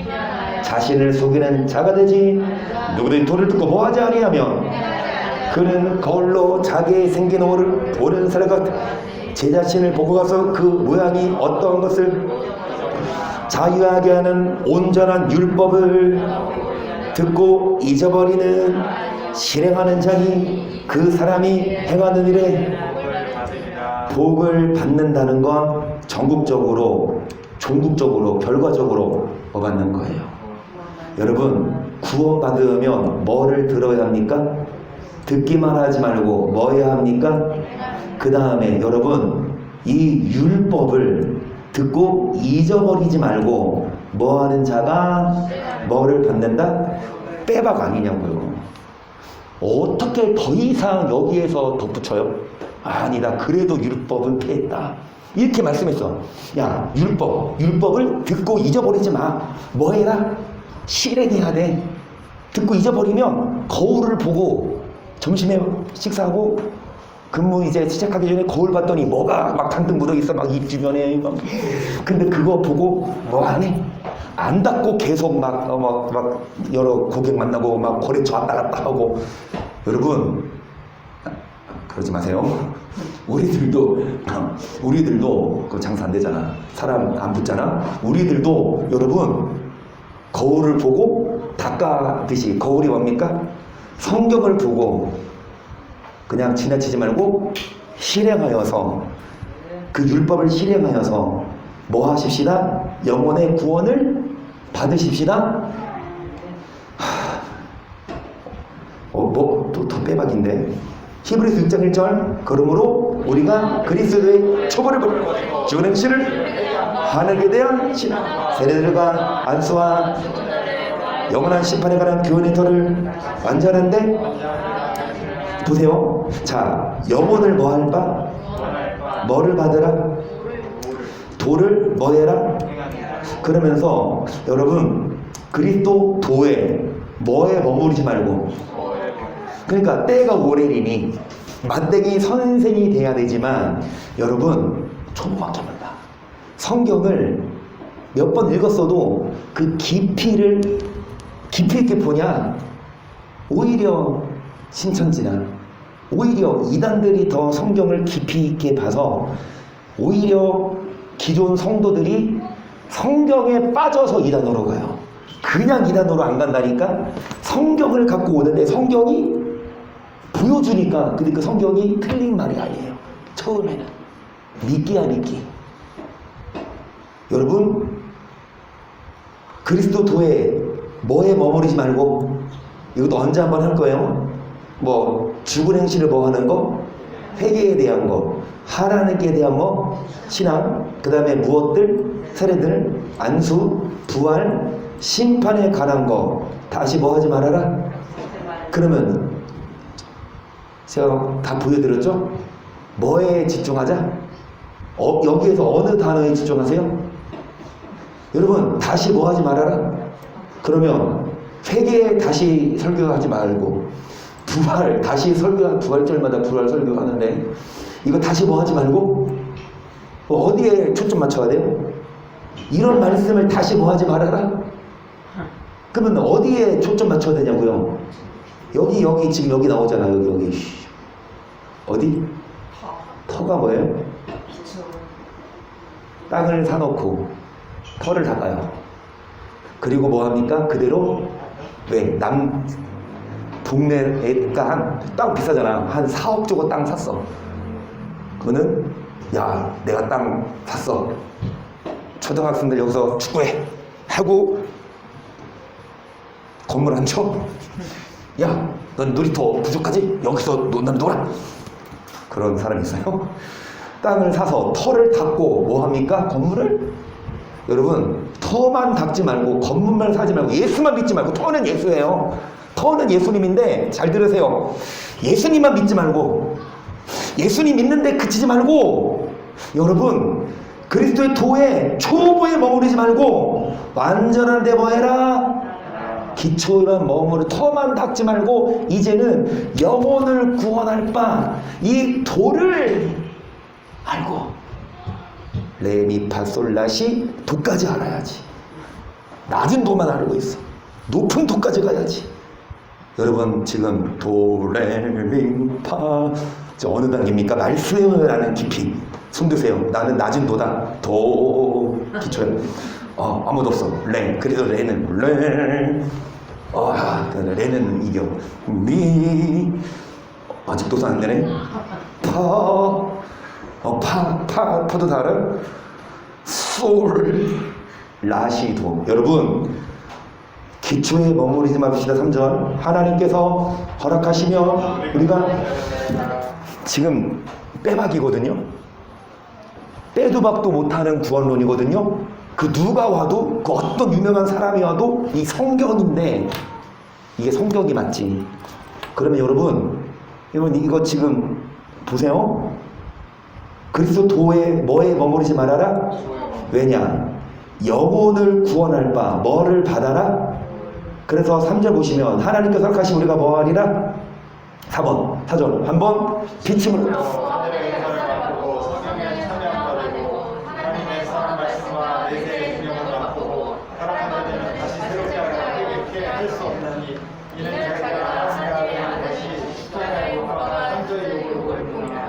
자신을 속이는 자가 되지. 누구든지 도를 듣고 뭐하지 아니하면 그는 거울로 자기의 생긴 오를 보는 사람 같아. 제 자신을 보고 가서 그 모양이 어떠한 것을 자유하게 하는 온전한 율법을 듣고 잊어버리는 실행하는 자니 그 사람이 행하는 일에 복을 받는다는 건 전국적으로, 종국적으로, 결과적으로 뭐 받는 거예요. 여러분, 구원받으면 뭐를 들어야 합니까? 듣기만 하지 말고 뭐 해야 합니까? 그 다음에 여러분, 이 율법을 듣고 잊어버리지 말고 뭐 하는 자가 뭐를 받는다? 빼박 아니냐고요. 어떻게 더 이상 여기에서 덧붙여요? 아니다. 그래도 율법은 패했다. 이렇게 말씀했어. 야, 율법을 듣고 잊어버리지 마. 뭐 해라? 실행해야 돼. 듣고 잊어버리면 거울을 보고 점심에 식사하고 근무 이제 시작하기 전에 거울 봤더니 뭐가 막 잔뜩 묻어있어. 막 입 주변에 막. 근데 그거 보고 뭐 안 해? 안 닫고 계속 막 여러 고객 만나고 막 거래처 왔다 갔다 하고. 여러분, 그러지 마세요. 우리들도 그 장사 안 되잖아. 사람 안 붙잖아. 우리들도 여러분 거울을 보고 닦아듯이, 거울이 뭡니까? 성경을 보고 그냥 지나치지 말고 실행하여서, 그 율법을 실행하여서 뭐 하십시다? 영혼의 구원을 받으십시다. 더 빼박인데. 히브리서 6장 1절. 그러므로 우리가 그리스도의 처벌을 받고 죽은 행실을 하늘에 대한 신앙, 세례들과 안수와 영원한 심판에 관한 교훈의 터를 완전한데, 보세요. 자, 영혼을 뭐 할 바? 뭐를 받으라? 도를 뭐 해라? 그러면서 여러분, 그리스도 도에 뭐에 머무르지 말고, 그러니까 때가 오래리니 만땡이 선생이 돼야 되지만, 여러분 초보밖에 몰라. 성경을 몇 번 읽었어도 그 깊이 있게 보냐, 오히려 신천지나 오히려 이단들이 더 성경을 깊이 있게 봐서 오히려 기존 성도들이 성경에 빠져서 이단으로 가요. 그냥 이단으로 안 간다니까. 성경을 갖고 오는데 성경이 보여주니까, 근데 그 성경이 틀린 말이 아니에요. 처음에는 믿기야 믿기. 여러분, 그리스도 도에 뭐에 머무르지 말고, 이것도 언제 한번 할 거예요. 뭐 죽은 행실을 뭐 하는 거, 회개에 대한 거, 하나님께 대한 뭐 신앙, 그 다음에 무엇들, 세례들, 안수, 부활, 심판에 관한 거 다시 뭐 하지 말아라. 그러면 제가 다 보여드렸죠? 뭐에 집중하자? 여기에서 어느 단어에 집중하세요? 여러분, 다시 뭐 하지 말아라? 그러면 회개에 다시 설교하지 말고, 부활 다시 부활절마다 부활 설교하는데 이거 다시 뭐 하지 말고, 어디에 초점 맞춰야 돼요? 이런 말씀을 다시 뭐 하지 말아라? 그러면 어디에 초점 맞춰야 되냐고요? 여기 지금 여기 나오잖아요. 여기 어디? 터가 뭐예요? 땅을 사놓고 터를 닦아요. 그리고 뭐 합니까? 그대로 왜 동네가 땅 비싸잖아. 한 4억 주고 땅 샀어. 그거는 야, 내가 땅 샀어. 초등학생들 여기서 축구해 하고 건물 안 쳐? 야, 넌 놀이터 부족하지? 여기서 놀아. 그런 사람이 있어요. 땅을 사서 터를 닦고 뭐 합니까? 건물을? 여러분, 터만 닦지 말고 건물만 사지 말고 예수만 믿지 말고. 터는 예수예요. 터는 예수님인데 잘 들으세요. 예수님만 믿지 말고, 예수님 믿는데 그치지 말고, 여러분 그리스도의 도에 초보에 머무르지 말고 완전한 데 뭐 해라? 기초에만 머무르, 터만 닦지 말고 이제는 영혼을 구원할 바 이 도를 알고, 레미파솔라시 도까지 알아야지. 낮은 도만 알고 있어. 높은 도까지 가야지. 여러분 지금 도레미파 어느 단계입니까? 말씀을 아는 깊이. 손 드세요. 나는 낮은 도다. 도 기초야. 아무도 없어. 레. 그래서 레는 레. 레는 이겨. 미. 아직도 안 되네. 파. 파도 다 알아요? 솔 라시도. 여러분 기초에 머무르지 맙시다. 3절 하나님께서 허락하시면 우리가 지금 빼박이거든요. 빼도 박도 못하는 구원론이거든요. 그 누가 와도 그 어떤 유명한 사람이 와도 이 성경인데 이게 성경이 맞지. 그러면 여러분 이거 지금 보세요. 그리스도에 뭐에 머무르지 말아라? 왜냐? 영혼을 구원할 바 뭐를 받아라? 그래서 3절 보시면 하나님께서 허락하신 우리가 뭐하리라? 4번 4절 한번 빛임을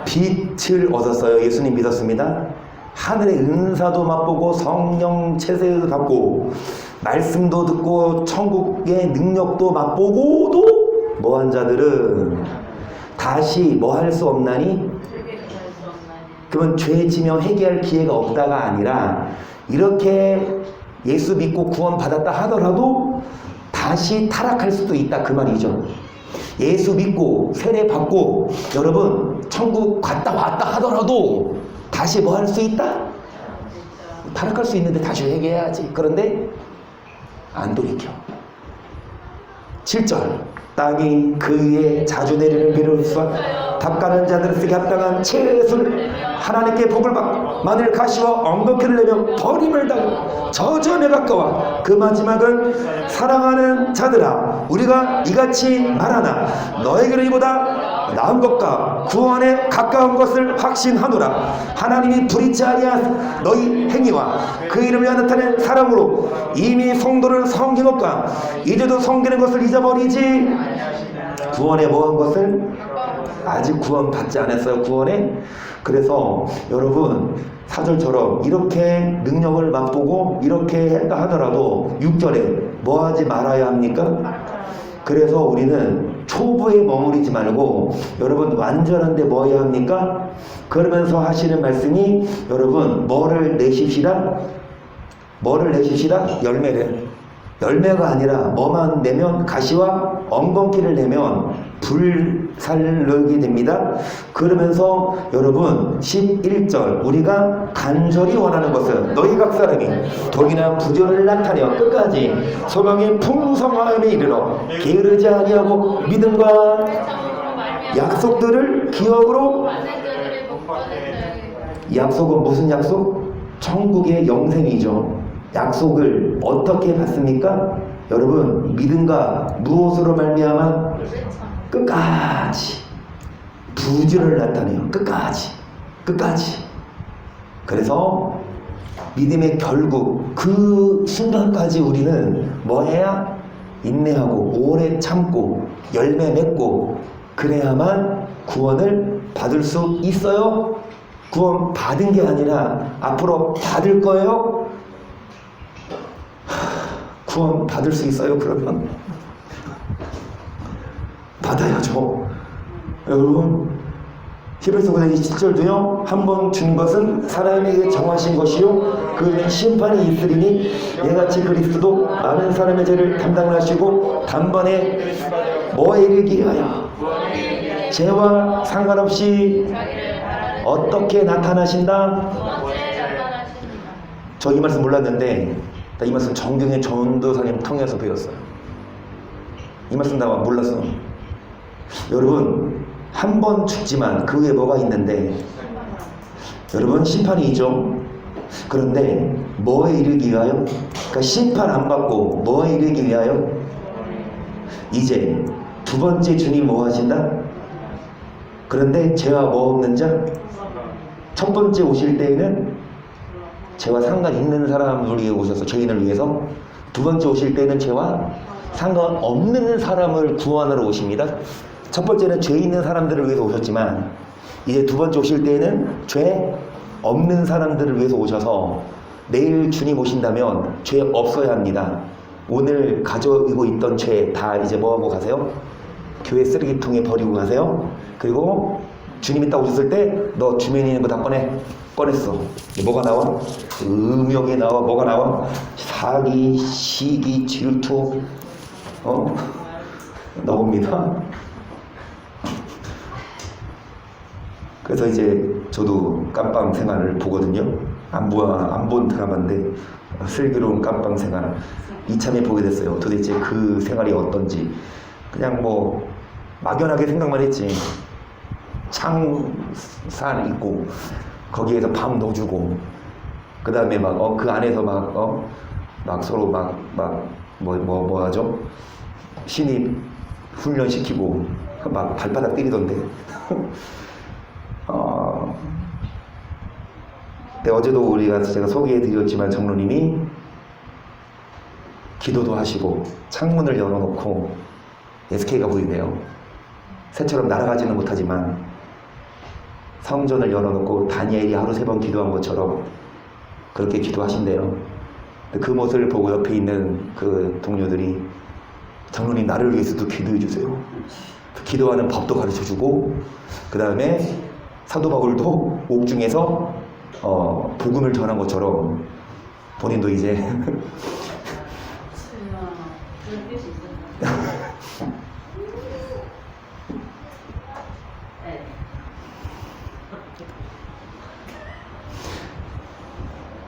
빛을 얻었어요. 예수님 믿었습니다. 하늘의 은사도 맛보고 성령 체세도 받고 말씀도 듣고 천국의 능력도 맛보고도 뭐한 자들은 다시 뭐 할 수 없나니? 그러면 죄 지며 회개할 기회가 없다가 아니라 이렇게 예수 믿고 구원 받았다 하더라도 다시 타락할 수도 있다 그 말이죠. 예수 믿고 세례 받고 여러분 천국 갔다 왔다 하더라도 다시 뭐 할 수 있다? 타락할 수 있는데 다시 회개해야지. 그런데 안 돌이켜. 7절 땅이 그 위에 자주 내리는 비를 쏘아 답가는 자들을 쓰게 합당한 채술 하나님께 복을 받고 만일 가시와 엉겅퀴를 내며 버림을 당하고 저주함에 가까워 그 마지막은 사랑하는 자들아 우리가 이같이 말하나 너에게는 이보다 나은 것과 구원에 가까운 것을 확신하노라. 하나님이 불의치 아니한 너희 행위와 그 이름을 나타낸 사랑으로 이미 성도를 섬긴 것과 이제도 섬기는 것을 잊어버리지 구원에 뭐한 것을 아직 구원 받지 않았어요. 구원에. 그래서 여러분 4절처럼 이렇게 능력을 맛보고 이렇게 했다 하더라도 6절에 뭐 하지 말아야 합니까? 그래서 우리는 초보에 머무르지 말고 여러분 완전한데 뭐 해야 합니까? 그러면서 하시는 말씀이 여러분 뭐를 내십시다? 뭐를 내십시다? 열매를. 열매가 아니라 뭐만 내면 가시와 엉겅퀴를 내면 불살르게 됩니다. 그러면서 여러분 11절 우리가 간절히 원하는 것은 너희 각 사람이 독이나 부전을 나타내어 끝까지 소망의 풍성함에 이르러 게으르지 아니하고 믿음과 약속들을 기억으로. 약속은 무슨 약속? 천국의 영생이죠. 약속을 어떻게 받습니까? 여러분 믿음과 무엇으로 말미암아? 끝까지 부지를 나타내요. 끝까지. 그래서 믿음의 결국 그 순간까지 우리는 뭐 해야? 인내하고 오래 참고 열매 맺고 그래야만 구원을 받을 수 있어요. 구원 받은 게 아니라 앞으로 받을 거예요. 구원 받을 수 있어요? 그러면 받아야죠. 여러분 히브리서 9장 27절도요. 한 번 준 것은 사람에게 정하신 것이요 그 심판이 있으리니 이같이 그리스도도 많은 사람의 죄를 담당하시고 단번에 뭐에 이르기 위하여 죄와 상관없이 어떻게 나타나신다? 저 이 말씀 몰랐는데 나 이 말씀 정경의 전도사님 통해서 배웠어요. 이 말씀 나 몰랐어. 여러분 한 번 죽지만 그 후에 뭐가 있는데 여러분 심판이 있죠. 그런데 뭐에 이르기 위하여? 그러니까 심판 안 받고 뭐에 이르기 위하여? 이제 두 번째 주님 뭐 하신다? 그런데 죄와 뭐 없는 자? 첫 번째 오실 때에는 죄와 상관 있는 사람을 위해 오셔서 죄인을 위해서, 두 번째 오실 때는 죄와 상관없는 사람을 구원하러 오십니다. 첫 번째는 죄 있는 사람들을 위해서 오셨지만 이제 두 번째 오실 때는 죄 없는 사람들을 위해서 오셔서 내일 주님 오신다면 죄 없어야 합니다. 오늘 가지고 있던 죄 다 이제 뭐하고 가세요? 교회 쓰레기통에 버리고 가세요. 그리고 주님이 딱 오셨을 때 너 주변에 있는 거 다 꺼냈어. 뭐가 나와? 음욕이 나와. 뭐가 나와? 사기, 시기, 질투 나옵니다. 그래서 이제 저도 깜빵 생활을 보거든요. 안 본 드라마인데 슬기로운 깜빵 생활 이참에 보게 됐어요. 도대체 그 생활이 어떤지. 그냥 뭐 막연하게 생각만 했지. 창살 있고 거기에서 밥 넣어주고 그 다음에 막 그 안에서 막 서로 뭐 하죠? 신입 훈련시키고 막 발바닥 때리던데. 근데 어제도 제가 소개해드렸지만 장로님이 기도도 하시고 창문을 열어놓고 SK가 보이네요. 새처럼 날아가지는 못하지만 성전을 열어놓고 다니엘이 하루 3번 기도한 것처럼 그렇게 기도하신대요. 그 모습을 보고 옆에 있는 그 동료들이 장로님 나를 위해서도 기도해 주세요. 기도하는 법도 가르쳐주고 그 다음에 사도 바울도 옥중에서 복음을 전한 것처럼 본인도 이제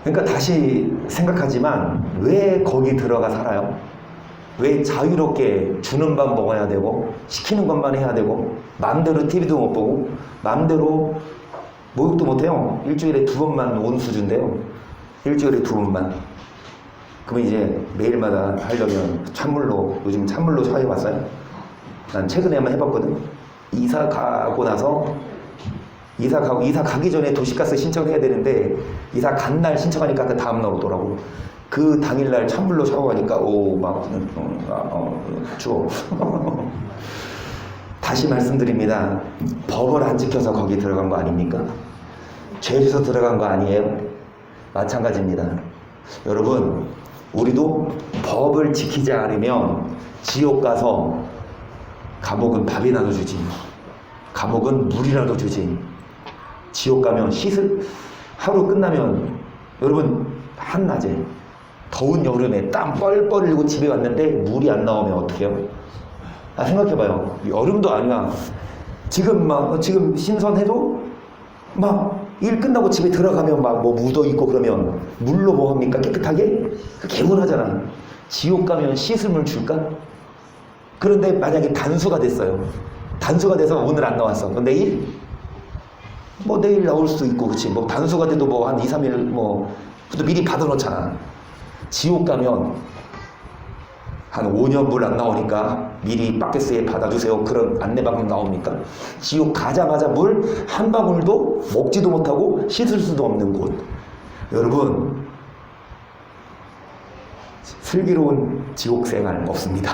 그러니까 다시 생각하지만 왜 거기 들어가 살아요? 왜 자유롭게 주는 밥 먹어야 되고 시키는 것만 해야 되고 마음대로 TV도 못 보고 마음대로 목욕도 못 해요. 일주일에 2번만 온 수준인데요. 일주일에 2번만. 그러면 이제 매일마다 하려면 요즘 찬물로 샤워해봤어요? 난 최근에 한번 해봤거든. 이사 가기 전에 도시가스 신청해야 되는데 이사 간 날 신청하니까 그 다음날 오더라고. 그 당일날 찬물로 샤워하니까 추워. 다시 말씀드립니다. 법을 안 지켜서 거기 들어간 거 아닙니까? 죄에서 들어간 거 아니에요? 마찬가지입니다. 여러분, 우리도 법을 지키지 않으면 지옥 가서 감옥은 밥이라도 주지, 감옥은 물이라도 주지. 지옥 가면 하루 끝나면 여러분 한낮에 더운 여름에 땀 뻘뻘 흘리고 집에 왔는데 물이 안 나오면 어떡해요? 생각해봐요. 여름도 아니야. 지금 신선해도 일 끝나고 집에 들어가면 뭐 묻어 있고 그러면 물로 뭐 합니까? 깨끗하게? 개운하잖아. 지옥 가면 씻을 물 줄까? 그런데 만약에 단수가 됐어요. 단수가 돼서 오늘 안 나왔어. 그럼 내일? 내일 나올 수도 있고, 그치? 단수가 돼도 한 2, 3일 그래도 미리 받아놓잖아. 지옥 가면 한 5년 물 안 나오니까 미리 바켓스에 받아주세요. 그런 안내방송 나옵니까? 지옥 가자마자 물 한 방울도 먹지도 못하고 씻을 수도 없는 곳. 여러분, 슬기로운 지옥 생활 없습니다.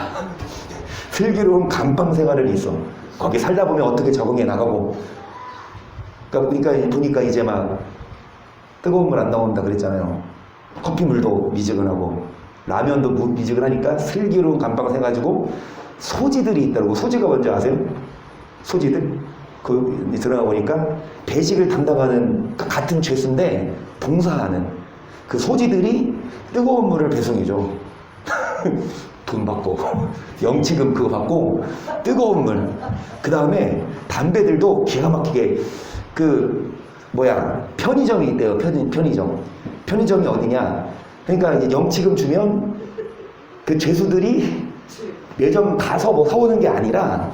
슬기로운 감방 생활을 있어. 거기 살다 보면 어떻게 적응해 나가고. 그러니까 보니까 이제 뜨거운 물 안 나온다 그랬잖아요. 커피물도 미지근하고 라면도 미지근하니까 슬기로운 감방을 해가지고 소지들이 있더라고. 소지가 뭔지 아세요? 소지들? 들어가 보니까 배식을 담당하는 같은 죄수인데 봉사하는 그 소지들이 뜨거운 물을 배송해줘. 돈 받고 영치금 그거 받고 뜨거운 물. 그 다음에 담배들도 기가 막히게 편의점이 있대요. 편의점이 어디냐? 그러니까 이제 영치금 주면 그 죄수들이 매점 가서 사오는 게 아니라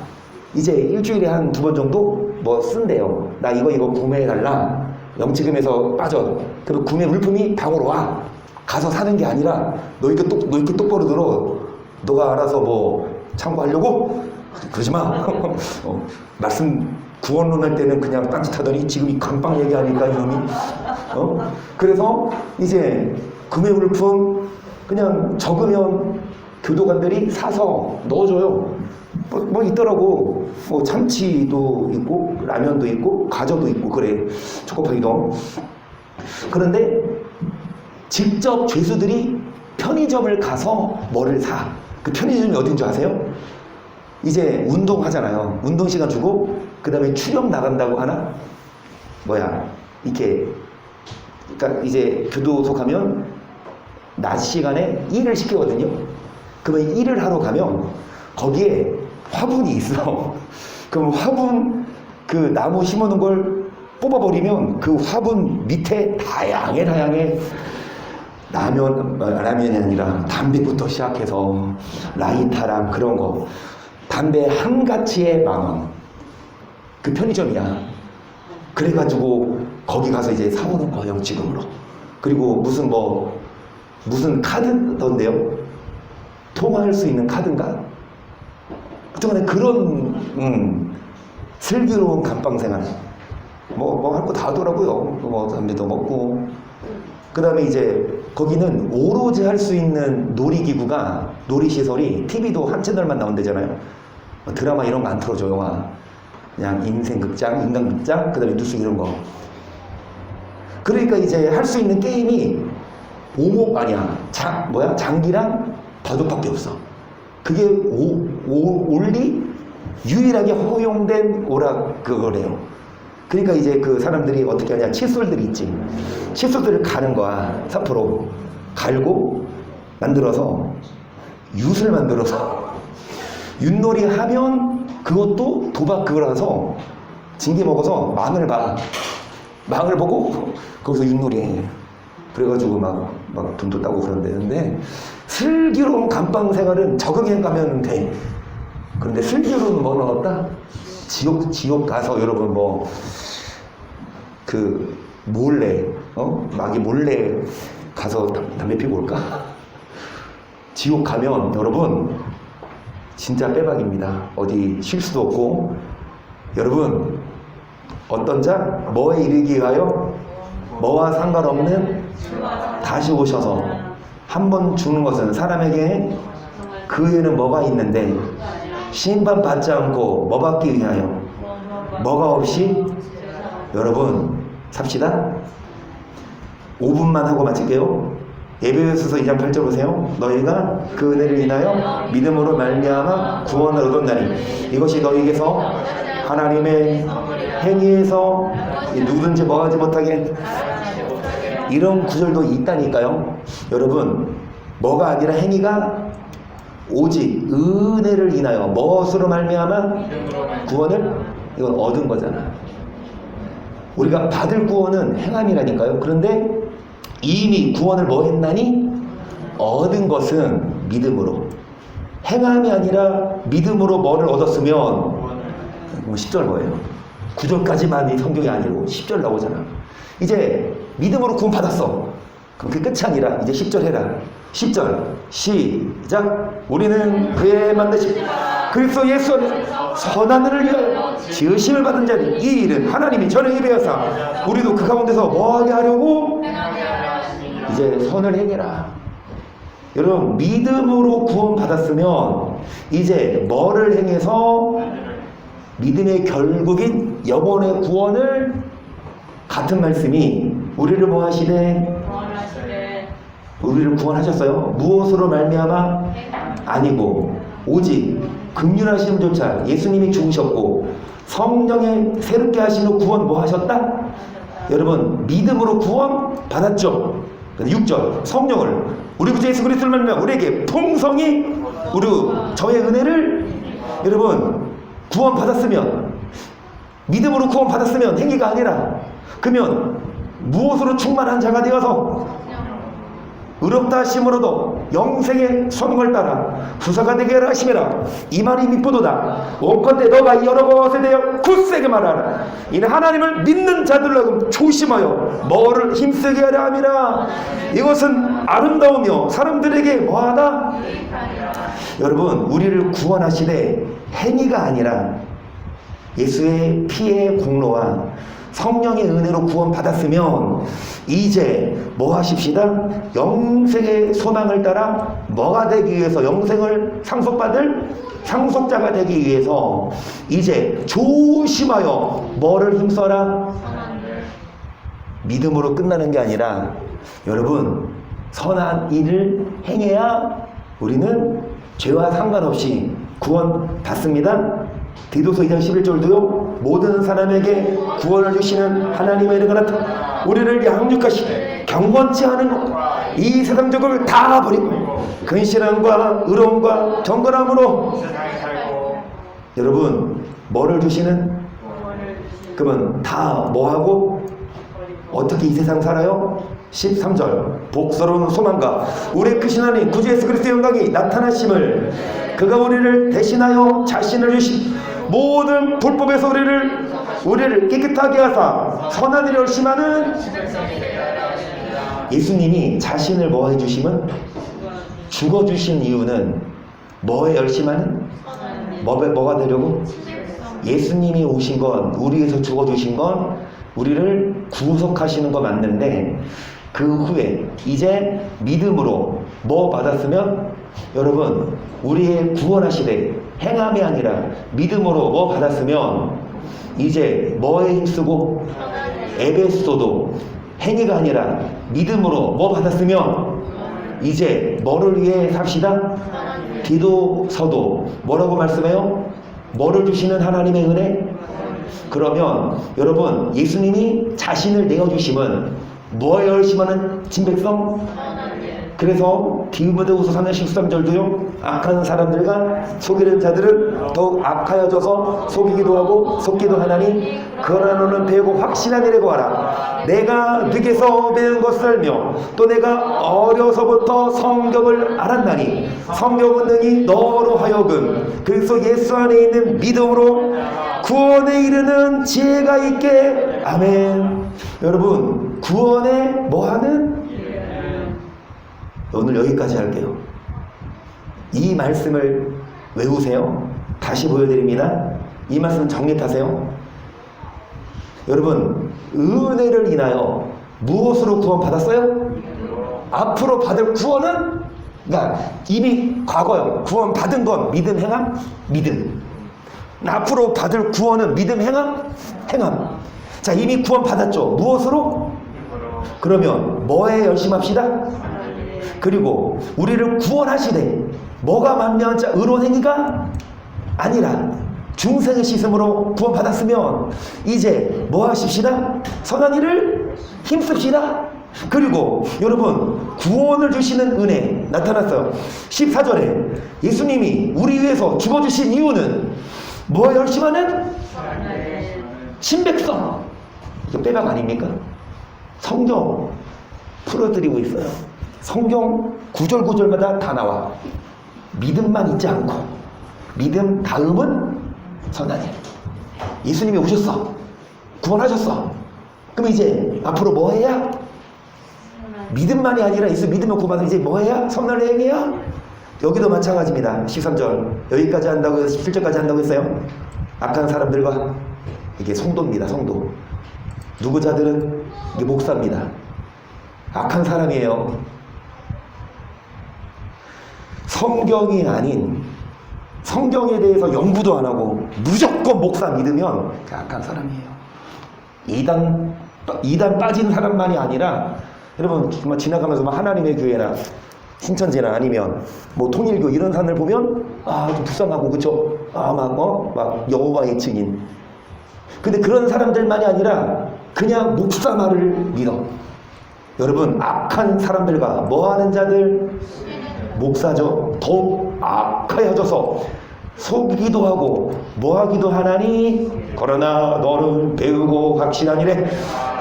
이제 일주일에 한 2번 정도 쓴대요. 나 이거 구매해달라. 영치금에서 빠져. 그리고 구매 물품이 방으로 와. 가서 사는 게 아니라 너 이렇게 똑바로 들어. 너가 알아서 참고하려고? 그러지 마. 말씀 구원론 할 때는 그냥 딴짓하더니 지금 이 감방 얘기하니까 이놈이 그래서 이제 구매 물품 그냥 적으면 교도관들이 사서 넣어줘요. 있더라고. 참치도 있고 라면도 있고 과자도 있고 그래. 초코파이도. 그런데 직접 죄수들이 편의점을 가서 뭐를 사. 그 편의점이 어딘 줄 아세요? 이제 운동하잖아요. 운동 시간 주고 그 다음에 출영 나간다고 하나? 이렇게 그러니까 이제 교도소 가면 낮 시간에 일을 시키거든요. 그러면 일을 하러 가면 거기에 화분이 있어. 그럼 화분 그 나무 심어놓은 걸 뽑아버리면 그 화분 밑에 다양해 라면이 아니라 담배부터 시작해서 라이터랑 그런 거 담배 한 가치에 10,000원. 그 편의점이야. 그래가지고 거기 가서 이제 사오는 거예요, 지금으로. 그리고 무슨 카드던데요? 통화할 수 있는 카드인가? 하여튼 그런 슬기로운 감방생활. 할 거 다 하더라고요. 담배도 먹고. 그 다음에 이제 거기는 오로지 할 수 있는 놀이기구가, 놀이시설이 TV도 한 채널만 나온대잖아요. 드라마 이런 거 안 틀어줘, 영화. 그냥 인생극장, 인간극장, 그 다음에 뉴스 이런 거. 그러니까 이제 할 수 있는 게임이 장기랑 바둑밖에 없어. 그게 올리 유일하게 허용된 그거래요. 그러니까 이제 그 사람들이 어떻게 하냐, 칫솔들이 있지. 칫솔들을 가는 거야. 3% 갈고 만들어서 윷을 만들어서 윷놀이 하면 그것도 도박 그거라서 징계 먹어서 망을 보고 거기서 윷놀이 해. 그래가지고 막 돈도 따고 그런다는데, 슬기로운 감방 생활은 적응해 가면 돼. 그런데 슬기로운 뭐는 없다? 지옥 가서 여러분 마귀 몰래 가서 담배 피고 올까? 지옥 가면 여러분 진짜 빼박입니다. 어디 쉴 수도 없고. 여러분, 어떤 자? 뭐에 이르기 위하여? 뭐와 상관없는 다시 오셔서 한 번 죽는 것은 사람에게 그 후에는 뭐가 있는데 심판받지 않고 뭐 받기 위하여? 뭐가 없이? 여러분 삽시다. 5분만 하고 마칠게요. 에베소서 2장 8절 보세요. 너희가 그 은혜를 인하여 믿음으로 말미암아 구원을 얻었나니 이것이 너희에게서 하나님의 행위에서 누구든지 뭐하지 못하게. 이런 구절도 있다니까요. 여러분, 뭐가 아니라 행위가 오직 은혜를 인하여 무엇으로 말미암아 구원을, 이건 얻은 거잖아. 우리가 받을 구원은 행함이라니까요. 그런데 이미 구원을 뭐 했나니? 얻은 것은 믿음으로. 행함이 아니라 믿음으로 뭐를 얻었으면 10절 뭐예요? 9절까지만이 성경이 아니고 10절 나오잖아. 이제 믿음으로 구원 받았어. 그럼 그게 끝이 아니라 이제 10절 해라. 10절 시작. 우리는 그의 만드신 그리스도 예수 안에서 선한 일을 위하여 지으심을 받은 자니 이 일은 하나님이 전에 예비하사 우리도 그 가운데서 뭐하게 하려고 이제 선을 행해라. 여러분, 믿음으로 구원 받았으면 이제 뭐를 행해서 믿음의 결국인 영혼의 구원을, 같은 말씀이 우리를 뭐 하시되? 우리를 구원하셨어요. 무엇으로 말미암아? 아니고 오직 긍휼하심조차 예수님이 죽으셨고 성령의 새롭게 하시는 구원 뭐 하셨다? 여러분, 믿음으로 구원 받았죠. 6절 성령을 우리 구주 예수 그리스도를 말미암아 우리에게 풍성히 저의 은혜를. 여러분, 구원 받았으면, 믿음으로 구원 받았으면 행위가 아니라, 그러면 무엇으로 충만한 자가 되어서 의롭다 하심으로도 영생의 소망을 따라 후사가 되게 하라 하심이라. 이 말이 미쁘도다. 원컨대 너가 여러 것에 대하여 굳세게 말하라. 이는 하나님을 믿는 자들로 조심하여 뭐를 힘세게 하라 함이라. 이것은 아름다우며 사람들에게 뭐하다? 여러분, 우리를 구원하시되 행위가 아니라 예수의 피의 공로와 성령의 은혜로 구원받았으면 이제 뭐 하십시다? 영생의 소망을 따라 뭐가 되기 위해서, 영생을 상속받을 상속자가 되기 위해서 이제 조심하여 뭐를 힘써라? 믿음으로 끝나는 게 아니라, 여러분, 선한 일을 행해야 우리는 죄와 상관없이 구원 받습니다. 디도서 2장 11절도요. 모든 사람에게 구원을 주시는 하나님의 은혜가 나타나 우리를 양육하시되 경건치 않은 것 이 세상적을 다 버리고 근신함과 의로움과 경건함으로 여러분 뭐를 주시는? 그러면 다 뭐하고 어떻게 이 세상 살아요? 13절 복스러운 소망과 우리의 크신 하나님 구주 예수 그리스도의 영광이 나타나심을 그가 우리를 대신하여 자신을 주신 모든 불법에서 우리를 깨끗하게 하사 선한 일을 열심하는 예수님이 자신을 뭐 해주시면 죽어주신 이유는 뭐에 열심하는? 뭐가 되려고? 예수님이 오신 건 우리 위해서 죽어주신 건 우리를 구속하시는 거 맞는데 그 후에 이제 믿음으로 뭐 받았으면 여러분 우리의 구원하시되 행함이 아니라 믿음으로 뭐 받았으면 이제 뭐에 힘쓰고 에베소도 행위가 아니라 믿음으로 뭐 받았으면 이제 뭐를 위해 삽시다? 디도서도 뭐라고 말씀해요? 뭐를 주시는 하나님의 은혜? 그러면 여러분 예수님이 자신을 내어주심은 뭐에 열심하는 진백성? 그래서 디모데후서 3장 13절도요. 악한 사람들과 속이는 자들은 더욱 악하여져서 속이기도 하고 속기도 하나니 그러나 너는 배우고 확신한 일에 구하라. 내가 네게서 배운 것을 알며 또 내가 어려서부터 성경을 알았나니 성경은 능히 너로 하여금 그리스도 예수 안에 있는 믿음으로 구원에 이르는 지혜가 있게. 아멘. 여러분 구원에 뭐하는? 오늘 여기까지 할게요. 이 말씀을 외우세요. 다시 보여드립니다. 이 말씀 정립하세요. 여러분 은혜를 인하여 무엇으로 구원 받았어요? 앞으로 받을 구원은 그러니까 이미 과거요. 구원 받은 건 믿음 행함? 믿음. 앞으로 받을 구원은 믿음 행함? 행함. 자 이미 구원 받았죠. 무엇으로? 그러면 뭐에 열심합시다? 그리고 우리를 구원하시되 뭐가 만명한 자 의로운 행위가 아니라 중생의 씻음으로 구원받았으면 이제 뭐 하십시다? 선한 일을 힘씁시다. 그리고 여러분 구원을 주시는 은혜 나타났어요. 14절에 예수님이 우리 위해서 죽어주신 이유는 뭐에 열심하는? 신백성. 이거 빼박 아닙니까? 성경 풀어드리고 있어요. 성경 구절구절마다 다 나와. 믿음만 있지 않고 믿음 다음은 선한 일. 예수님이 오셨어. 구원하셨어. 그럼 이제 앞으로 뭐 해야? 믿음만이 아니라 예수 믿으면 구원받으면 이제 뭐 해야? 선한 일 행해야? 여기도 마찬가지입니다. 13절 여기까지 한다고 해서 17절까지 한다고 했어요. 악한 사람들과 이게 성도입니다. 성도. 누구 자들은 이게 목사입니다. 악한 사람이에요. 성경이 아닌 성경에 대해서 연구도 안 하고 무조건 목사 믿으면 악한 사람이에요. 이단 빠진 사람만이 아니라 여러분 정말 지나가면서 하나님의 교회나 신천지나 아니면 뭐 통일교 이런 산을 보면 좀 불쌍하고 그쵸? 막 여호와의 증인. 근데 그런 사람들만이 아니라 그냥 목사 말을 믿어. 여러분 악한 사람들과 뭐하는 자들? 목사죠. 더욱 악하여져서 속이기도 하고 뭐하기도 하나니 그러나 너는 배우고 확신한 일에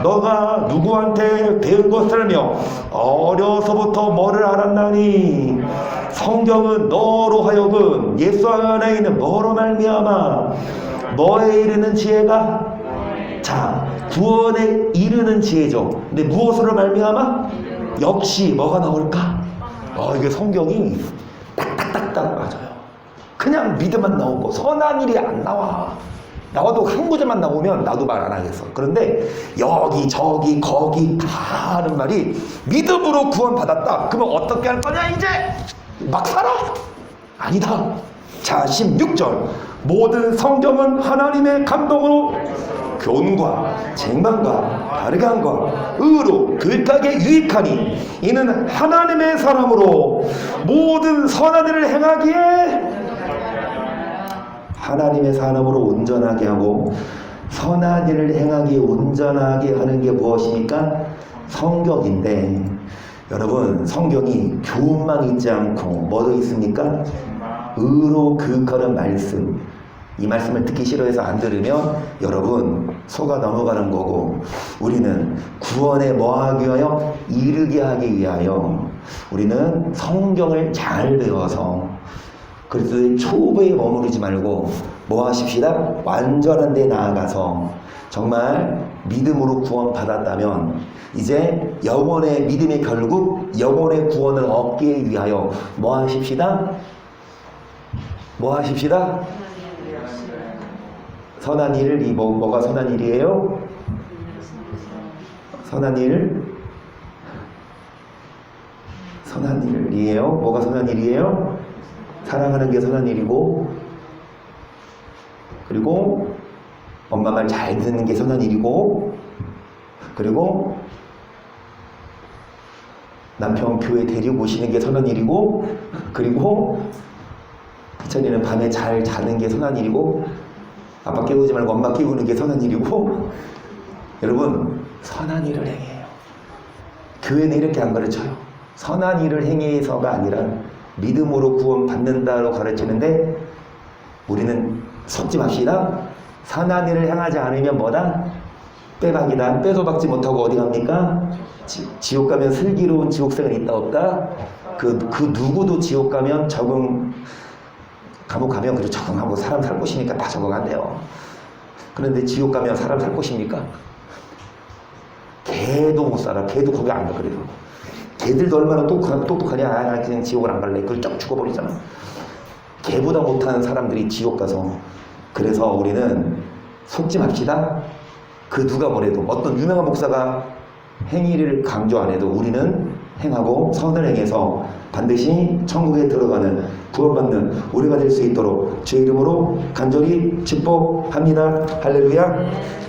너가 누구한테 배운 것을 알며 어려서부터 뭐를 알았나니 성경은 너로 하여금 예수 안에 있는 뭐로 말미암아 뭐에 이르는 지혜가 자 구원에 이르는 지혜죠. 근데 무엇으로 말미암아? 역시 뭐가 나올까? 이게 성경이 딱딱딱딱 맞아요. 그냥 믿음만 나오고 선한 일이 안 나와. 나와도 한 구절만 나오면 나도 말 안 하겠어. 그런데 여기 저기 거기 다 하는 말이 믿음으로 구원 받았다. 그러면 어떻게 할 거냐 이제? 막 살아? 아니다. 자 16절 모든 성경은 하나님의 감동으로 교훈과 책망과 바르게함과 의로 글까게 유익하니 이는 하나님의 사람으로 모든 선한 일을 행하기에 하나님의 사람으로 온전하게 하고 선한 일을 행하기 온전하게 하는 게 무엇입니까? 성경인데 여러분 성경이 교훈만 있지 않고 뭐도 있습니까? 의로 그윽하는 말씀. 이 말씀을 듣기 싫어해서 안 들으면 여러분 속아 넘어가는 거고 우리는 구원에 뭐하기 위하여? 이르게 하기 위하여 우리는 성경을 잘 배워서 그리스도의 초보에 머무르지 말고 뭐 하십시다? 완전한 데 나아가서 정말 믿음으로 구원 받았다면 이제 영혼의 믿음의 결국 영혼의 구원을 얻기 위하여 뭐 하십시다? 뭐 하십시다? 선한 일을 뭐가 선한 일이에요? 선한 일? 선한 일이에요? 뭐가 선한 일이에요? 사랑하는 게 선한 일이고 그리고 엄마 말 잘 듣는 게 선한 일이고 그리고 남편 교회 데리고 오시는 게 선한 일이고 그리고 희찬이는 밤에 잘 자는 게 선한 일이고 아빠 깨우지 말고 엄마 깨우는 게 선한 일이고 여러분 선한 일을 행해요. 교회는 이렇게 안 가르쳐요. 선한 일을 행해서가 아니라 믿음으로 구원 받는다로 가르치는데 우리는 속지 맙시다. 선한 일을 행하지 않으면 뭐다? 빼박이다. 빼도 박지 못하고 어디 갑니까? 지옥 가면 슬기로운 지옥생은 있다 없다? 그 누구도 지옥 가면 감옥 가면 그래도 적응하고 사람 살 곳이니까 다 적응한대요. 그런데 지옥 가면 사람 살 곳입니까? 개도 못 살아. 개도 거기 안 가. 그래도 개들도 얼마나 똑똑하냐. 나 그냥 지옥을 안 갈래. 그걸 쫙 죽어버리잖아. 개보다 못하는 사람들이 지옥 가서. 그래서 우리는 속지 맙시다. 그 누가 뭐래도 어떤 유명한 목사가 행위를 강조 안 해도 우리는 행하고 선을 행해서 반드시 천국에 들어가는 구원받는 우리가 될 수 있도록 주의 이름으로 간절히 축복합니다. 할렐루야.